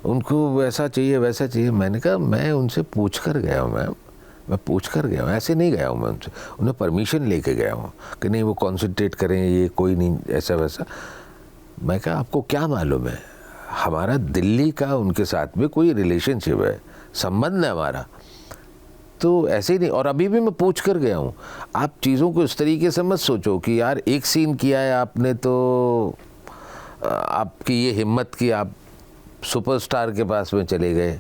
[SPEAKER 2] उनको वैसा चाहिए वैसा चाहिए। मैंने कहा मैं उनसे पूछ कर गया हूँ मैम, मैं पूछ कर गया हूँ, ऐसे नहीं गया हूँ मैं उनसे, उन्हें परमिशन लेके गया हूँ कि नहीं वो कॉन्सेंट्रेट करें, ये कोई नहीं ऐसा वैसा। मैं कहा आपको क्या मालूम है, हमारा दिल्ली का उनके साथ में कोई रिलेशनशिप है, संबंध है हमारा, तो ऐसे ही नहीं। और अभी भी मैं पूछ कर गया हूँ। आप चीज़ों को इस तरीके से मत सोचो कि यार एक सीन किया है आपने तो आपकी ये हिम्मत की आप सुपरस्टार के पास में चले गए।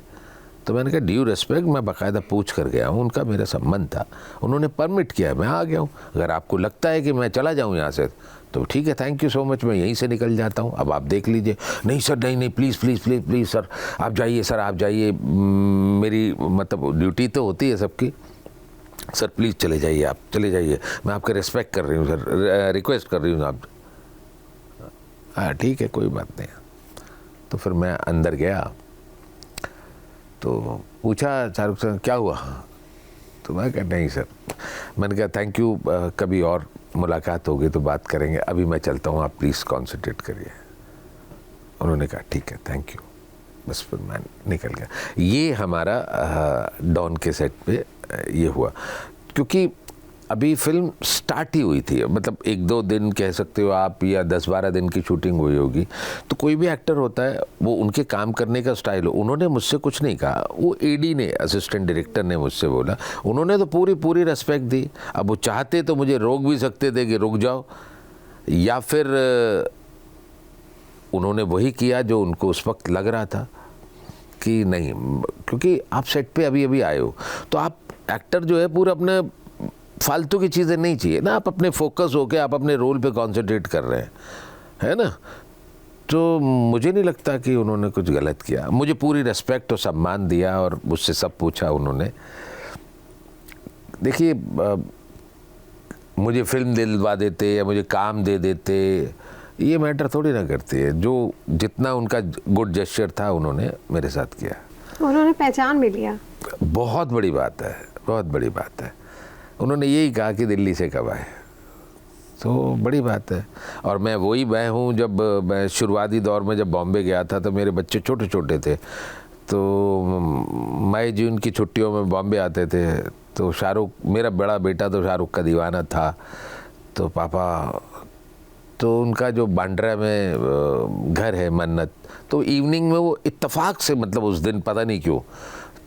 [SPEAKER 2] तो मैंने कहा ड्यू रिस्पेक्ट, मैं बाकायदा पूछ कर गया हूँ, उनका मेरा संबंध था, उन्होंने परमिट किया, मैं आ गया हूँ। अगर आपको लगता है कि मैं चला जाऊँ यहाँ से तो ठीक है, थैंक यू सो मच, मैं यहीं से निकल जाता हूँ, अब आप देख लीजिए। नहीं सर नहीं नहीं please please please please sir आप जाइए, सर आप जाइए, मेरी मतलब ड्यूटी तो होती है सबकी, सर प्लीज़ चले जाइए, आप चले जाइए, मैं आपका रिस्पेक्ट कर रही हूँ सर, रिक्वेस्ट कर रही हूँ आप। हाँ ठीक है कोई बात नहीं। तो फिर मैं अंदर गया तो पूछा शाहरुख सर क्या हुआ? तो मैं कहा नहीं सर, मैंने कहा थैंक यू, कभी और मुलाकात होगी तो बात करेंगे, अभी मैं चलता हूँ, आप प्लीज़ कॉन्सेंट्रेट करिए। उन्होंने कहा ठीक है थैंक यू, बस फिर मैं निकल गया। ये हमारा डॉन के सेट पे ये हुआ, क्योंकि अभी फिल्म स्टार्ट ही हुई थी, मतलब 1-2 दिन कह सकते हो आप, या 10-12 दिन की शूटिंग हुई होगी। तो कोई भी एक्टर होता है वो उनके काम करने का स्टाइल हो, उन्होंने मुझसे कुछ नहीं कहा, वो एडी ने, असिस्टेंट डायरेक्टर ने मुझसे बोला, उन्होंने तो पूरी रेस्पेक्ट दी। अब वो चाहते तो मुझे रोक भी सकते थे कि रुक जाओ, या फिर उन्होंने वही किया जो उनको उस वक्त लग रहा था कि नहीं, क्योंकि आप सेट पे अभी अभी आए हो, तो आप एक्टर जो है पूरा अपने फालतू की चीज़ें नहीं चाहिए ना, आप अपने फोकस होके आप अपने रोल पे कंसंट्रेट कर रहे हैं, है ना। तो मुझे नहीं लगता कि उन्होंने कुछ गलत किया, मुझे पूरी रिस्पेक्ट और सम्मान दिया और मुझसे सब पूछा उन्होंने। देखिए मुझे फिल्म दिलवा देते या मुझे काम दे देते, ये मैटर थोड़ी ना करती है, जो जितना उनका गुड जेस्चर था उन्होंने मेरे साथ किया।
[SPEAKER 1] उन्होंने पहचान भी लिया,
[SPEAKER 2] बहुत बड़ी बात है, बहुत बड़ी बात है। उन्होंने यही कहा कि दिल्ली से कब आए, तो बड़ी बात है। और मैं वही मैं हूँ, जब मैं शुरुआती दौर में जब बॉम्बे गया था तो मेरे बच्चे छोटे छोटे थे, तो मई जून की छुट्टियों में बॉम्बे आते थे, तो शाहरुख, मेरा बड़ा बेटा तो शाहरुख का दीवाना था, तो पापा, तो उनका जो बांद्रा में घर है मन्नत, तो इवनिंग में वो इत्तेफाक से, मतलब उस दिन पता नहीं क्यों,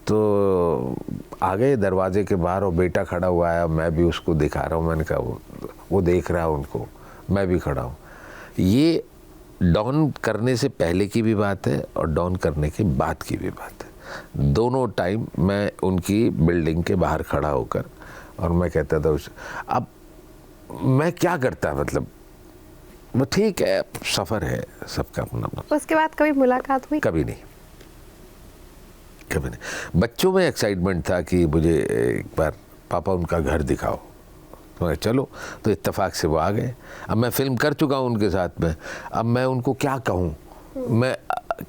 [SPEAKER 2] तो आ गए दरवाजे के बाहर और बेटा खड़ा हुआ है, मैं भी उसको दिखा रहा हूँ, मैंने कहा वो देख रहा है उनको, मैं भी खड़ा हूँ। ये डॉन करने से पहले की भी बात है और डॉन करने के बाद की भी बात है, दोनों टाइम मैं उनकी बिल्डिंग के बाहर खड़ा होकर, और मैं कहता था अब मैं क्या करता, मतलब वो ठीक है, सफ़र है सबका अपना।
[SPEAKER 1] उसके बाद कभी मुलाकात हुई?
[SPEAKER 2] कभी नहीं, कभी नहीं। बच्चों में एक्साइटमेंट था कि मुझे एक बार पापा उनका घर दिखाओ, तो चलो, तो इत्तेफाक से वो आ गए। अब मैं फिल्म कर चुका हूँ उनके साथ में, अब मैं उनको क्या कहूँ, मैं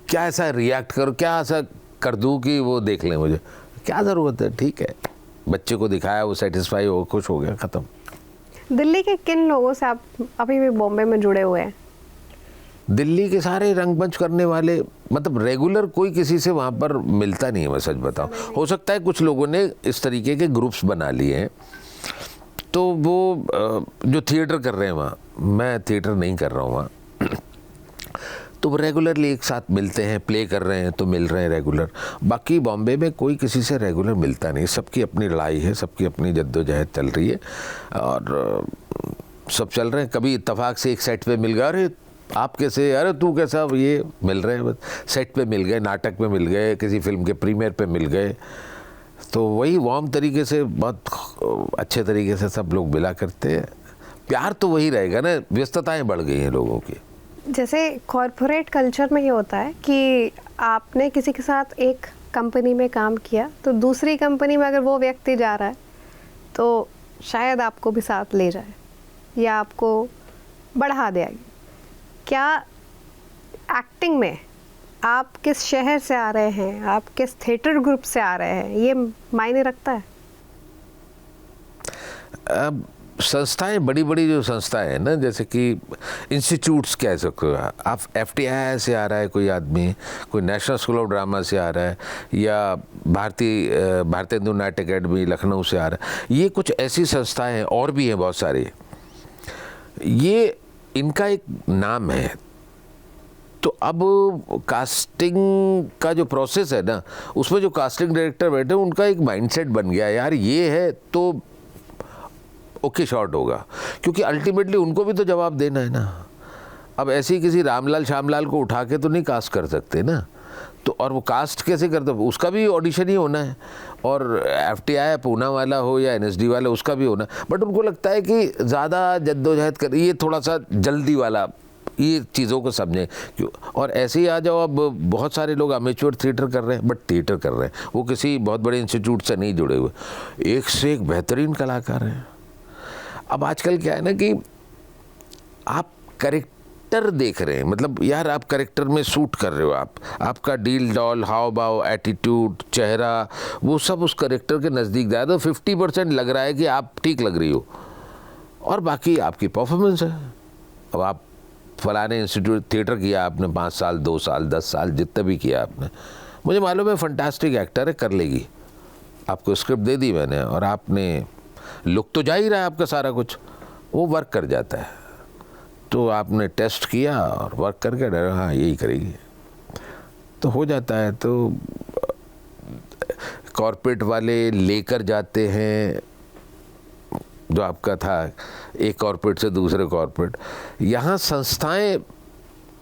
[SPEAKER 2] क्या ऐसा रिएक्ट करूँ, क्या ऐसा कर दूँ कि वो देख लें मुझे, क्या ज़रूरत है। ठीक है, बच्चे को दिखाया, वो सेटिस्फाई हो, खुश हो गया, ख़त्म।
[SPEAKER 1] दिल्ली के किन लोगों से आप अभी भी बॉम्बे में जुड़े हुए हैं?
[SPEAKER 2] दिल्ली के सारे रंगमंच करने वाले, मतलब रेगुलर कोई किसी से वहाँ पर मिलता नहीं है, मैं सच बताऊँ। हो सकता है कुछ लोगों ने इस तरीके के ग्रुप्स बना लिए हैं, तो वो जो थिएटर कर रहे हैं वहाँ, मैं थिएटर नहीं कर रहा हूँ वहाँ, तो वो रेगुलरली एक साथ मिलते हैं, प्ले कर रहे हैं तो मिल रहे हैं रेगुलर। बाकी बॉम्बे में कोई किसी से रेगुलर मिलता नहीं, सबकी अपनी लड़ाई है, सबकी अपनी जद्दोजहद चल रही है और सब चल रहे हैं। कभी इत्तेफाक से एक सेट पे मिल गया, अरे आप कैसे, अरे तू कैसा, ये मिल रहे हैं बस, सेट पे मिल गए, नाटक पे मिल गए, किसी फिल्म के प्रीमियर पे मिल गए। तो वही वार्म तरीके से, बहुत अच्छे तरीके से सब लोग मिला करते हैं। प्यार तो वही रहेगा ना, व्यस्तताएं बढ़ गई हैं लोगों की।
[SPEAKER 1] जैसे कॉरपोरेट कल्चर में ये होता है कि आपने किसी के साथ एक कंपनी में काम किया तो दूसरी कंपनी में अगर वो व्यक्ति जा रहा है तो शायद आपको भी साथ ले जाए या आपको बढ़ा दे आगे। क्या एक्टिंग में आप किस शहर से आ रहे हैं, आप किस थिएटर ग्रुप से आ रहे हैं, ये मायने रखता है?
[SPEAKER 2] अब संस्थाएं, बड़ी बड़ी जो संस्थाएं हैं ना, जैसे कि इंस्टीट्यूट्स कह सकते हो आप, FTI से आ रहा है कोई आदमी, कोई नेशनल स्कूल ऑफ ड्रामा से आ रहा है, या भारतीय हिंदू नाट्य अकेडमी लखनऊ से आ रहा है। ये कुछ ऐसी संस्थाएं हैं, और भी हैं बहुत सारी, ये इनका एक नाम है। तो अब कास्टिंग का जो प्रोसेस है ना, उसमें जो कास्टिंग डायरेक्टर बैठे हैं उनका एक माइंडसेट बन गया है, यार ये है तो ओके शॉट होगा, क्योंकि अल्टीमेटली उनको भी तो जवाब देना है ना। अब ऐसे ही किसी रामलाल श्यामलाल को उठा के तो नहीं कास्ट कर सकते ना, तो और वो कास्ट कैसे करते, उसका भी ऑडिशन ही होना है, और FTI पूना वाला हो या NSD वाला, उसका भी होना। बट उनको लगता है कि ज़्यादा जद्दोजहद कर, ये थोड़ा सा जल्दी वाला, ये चीज़ों को समझें क्यों। और ऐसे ही आ जाओ, अब बहुत सारे लोग अमेच्योर थिएटर कर रहे हैं, बट थिएटर कर रहे हैं, वो किसी बहुत बड़े इंस्टीट्यूट से नहीं जुड़े हुए, एक से एक बेहतरीन कलाकार हैं। अब आजकल क्या है ना कि आप करेक्टर देख रहे हैं, मतलब यार आप करेक्टर में सूट कर रहे हो, आपका डील डॉल, हाव भाव, एटीट्यूड, चेहरा, वो सब उस करेक्टर के नज़दीक जाए तो 50% लग रहा है कि आप ठीक लग रही हो, और बाकी आपकी परफॉर्मेंस है। अब आप फलाने इंस्टीट्यूट थिएटर किया आपने 5 साल, 2 साल, 10 साल, जितना भी किया आपने, मुझे मालूम है फंटास्टिक एक्टर है, कर लेगी। आपको स्क्रिप्ट दे दी मैंने, और आपने लुक तो जा ही रहा है आपका, सारा कुछ वो वर्क कर जाता है। तो आपने टेस्ट किया और वर्क करके डरा, हाँ यही करेगी, तो हो जाता है। तो कॉर्पोरेट वाले लेकर जाते हैं, जो आपका था एक कॉर्पोरेट से दूसरे कॉर्पोरेट, यहाँ संस्थाएं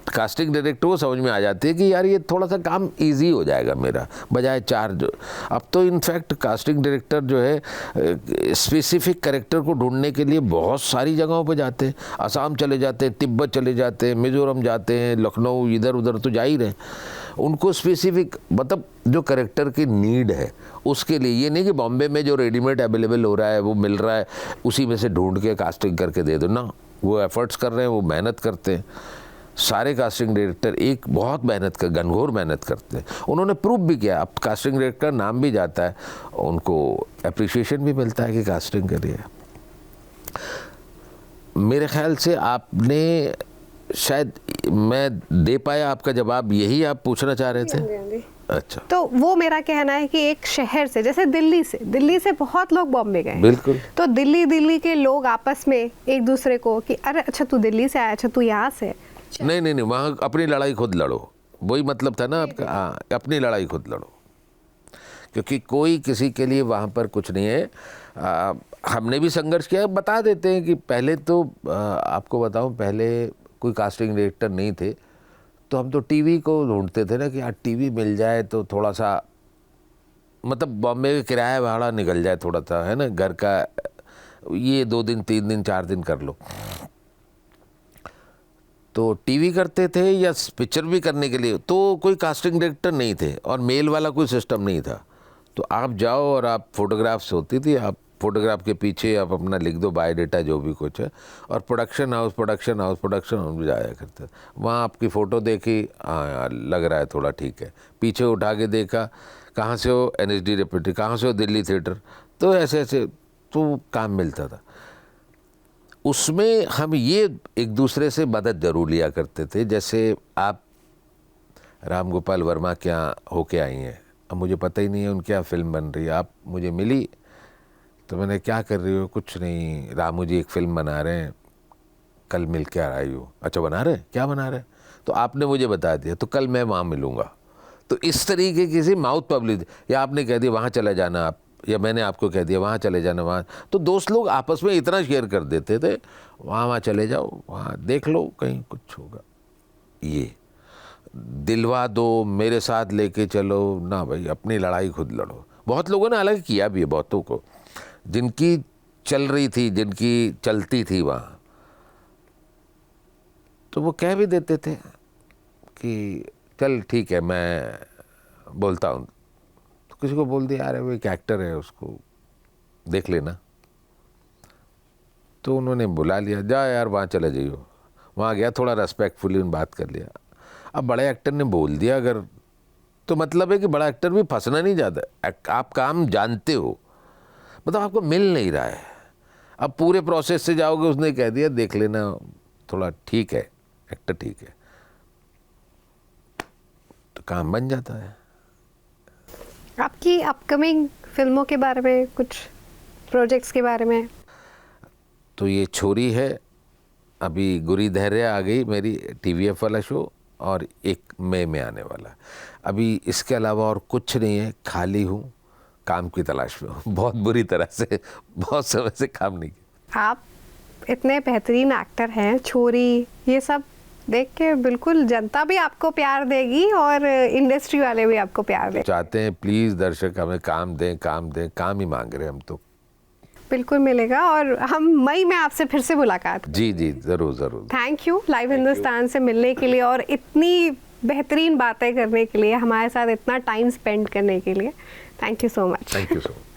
[SPEAKER 2] कास्टिंग डायरेक्टर को समझ में आ जाती है कि यार ये थोड़ा सा काम इजी हो जाएगा मेरा, बजाय 4 जो। अब तो इनफैक्ट कास्टिंग डायरेक्टर जो है स्पेसिफिक कैरेक्टर को ढूंढने के लिए बहुत सारी जगहों पर जाते हैं, असम चले जाते हैं, तिब्बत चले जाते हैं, मिजोरम जाते हैं, लखनऊ, इधर उधर तो जा ही रहे। उनको स्पेसिफिक, मतलब जो कैरेक्टर की नीड है उसके लिए, ये नहीं कि बॉम्बे में जो रेडीमेड अवेलेबल हो रहा है वो मिल रहा है उसी में से ढूंढ के कास्टिंग करके दे दो ना। वो एफर्ट्स कर रहे हैं, वो मेहनत करते हैं। सारे कास्टिंग डायरेक्टर एक बहुत मेहनत कर, घनघोर मेहनत करते हैं। उन्होंने प्रूव भी किया, अब कास्टिंग डायरेक्टर नाम भी जाता है, उनको अप्रिशिएशन भी मिलता है कि कास्टिंग करिए। मेरे ख्याल से आपने शायद, मैं दे पाया आपका जवाब, यही आप पूछना चाह रहे थे? अच्छा,
[SPEAKER 1] तो वो मेरा कहना है कि एक शहर से, जैसे दिल्ली से बहुत लोग बॉम्बे गए,
[SPEAKER 2] बिल्कुल,
[SPEAKER 1] तो दिल्ली के लोग आपस में एक दूसरे को कि अरे अच्छा तू दिल्ली से आया, अच्छा तू यहाँ से।
[SPEAKER 2] नहीं, वहाँ अपनी लड़ाई खुद लड़ो, वही मतलब था ना आपका। हाँ, अपनी लड़ाई खुद लड़ो, क्योंकि कोई किसी के लिए वहाँ पर कुछ नहीं है। हमने भी संघर्ष किया, बता देते हैं कि पहले तो आपको बताऊँ, पहले कोई कास्टिंग डायरेक्टर नहीं थे, तो हम तो टीवी को ढूंढते थे ना कि यार टीवी मिल जाए तो थोड़ा सा, मतलब बॉम्बे का किराया भाड़ा निकल जाए थोड़ा सा, है ना, घर का ये 2 दिन 3 दिन 4 दिन कर लो। तो टीवी करते थे या पिक्चर भी करने के लिए तो कोई कास्टिंग डायरेक्टर नहीं थे, और मेल वाला कोई सिस्टम नहीं था। तो आप जाओ और आप फोटोग्राफ्स होती थी, आप फोटोग्राफ के पीछे आप अपना लिख दो बायोडाटा जो भी कुछ है, और प्रोडक्शन हाउस जाया करते। वहाँ आपकी फ़ोटो देखी, हाँ यार लग रहा है थोड़ा ठीक है, पीछे उठा के देखा, कहाँ से हो, NSD रेपुटी, कहाँ से हो, दिल्ली थिएटर, तो ऐसे ऐसे तो काम मिलता था। उसमें हम ये एक दूसरे से मदद ज़रूर लिया करते थे। जैसे आप राम गोपाल वर्मा क्या होके आई हैं, अब मुझे पता ही नहीं है उनके यहाँ फिल्म बन रही है, आप मुझे मिली तो मैंने, क्या कर रही हो? कुछ नहीं, रामू जी एक फ़िल्म बना रहे हैं, कल मिल के आ रही हो। अच्छा बना रहे, क्या बना रहे? तो आपने मुझे बता दिया तो कल मैं वहाँ मिलूँगा। तो इस तरीके की सी माउथ पब्लिक, या आपने कह दिया वहाँ चले जाना आप, या मैंने आपको कह दिया वहाँ चले जाना वहाँ, तो दोस्त लोग आपस में इतना शेयर कर देते थे, वहाँ चले जाओ, वहाँ देख लो कहीं कुछ होगा। ये दिलवा दो, मेरे साथ लेके चलो, ना भाई अपनी लड़ाई खुद लड़ो। बहुत लोगों ने हालांकि किया भी है, बहुतों को जिनकी चल रही थी, जिनकी चलती थी वहाँ, तो वो कह भी देते थे कि चल ठीक है मैं बोलता हूँ, तो किसी को बोल दिया अरे वो एक एक्टर है उसको देख लेना, तो उन्होंने बुला लिया, जा यार वहाँ चले जाइयो। वहाँ गया, थोड़ा रेस्पेक्टफुली उन बात कर लिया। अब बड़े एक्टर ने बोल दिया अगर, तो मतलब है कि बड़ा एक्टर भी फंसना नहीं चाहता। आप काम जानते हो, मतलब आपको मिल नहीं रहा है, अब पूरे प्रोसेस से जाओगे, उसने कह दिया देख लेना थोड़ा ठीक है, एक्टर ठीक है, तो काम बन जाता है।
[SPEAKER 1] आपकी अपकमिंग फिल्मों के बारे में, कुछ प्रोजेक्ट्स के बारे में?
[SPEAKER 2] तो ये छोरी है, अभी गुरी धैर्य आ गई मेरी TVF वाला शो, और 1 मई में आने वाला। अभी इसके अलावा और कुछ नहीं है, खाली हूँ, काम की तलाश में हूँ। बहुत बुरी तरह से, बहुत समय से काम नहीं किया।
[SPEAKER 1] आप इतने बेहतरीन एक्टर हैं, छोरी ये सब देख के बिल्कुल जनता भी आपको प्यार देगी और इंडस्ट्री वाले भी आपको प्यार देंगे।
[SPEAKER 2] चाहते हैं प्लीज़ दर्शक हमें काम दें, काम दें, काम ही मांग रहे हैं हम तो।
[SPEAKER 1] बिल्कुल मिलेगा, और हम मई में आपसे फिर से मुलाकात।
[SPEAKER 2] जी जी ज़रूर ज़रूर।
[SPEAKER 1] थैंक यू लाइव हिंदुस्तान से मिलने के लिए और इतनी बेहतरीन बातें करने के लिए, हमारे साथ इतना टाइम स्पेंड करने के लिए। Thank you so much.
[SPEAKER 2] Thank you so much.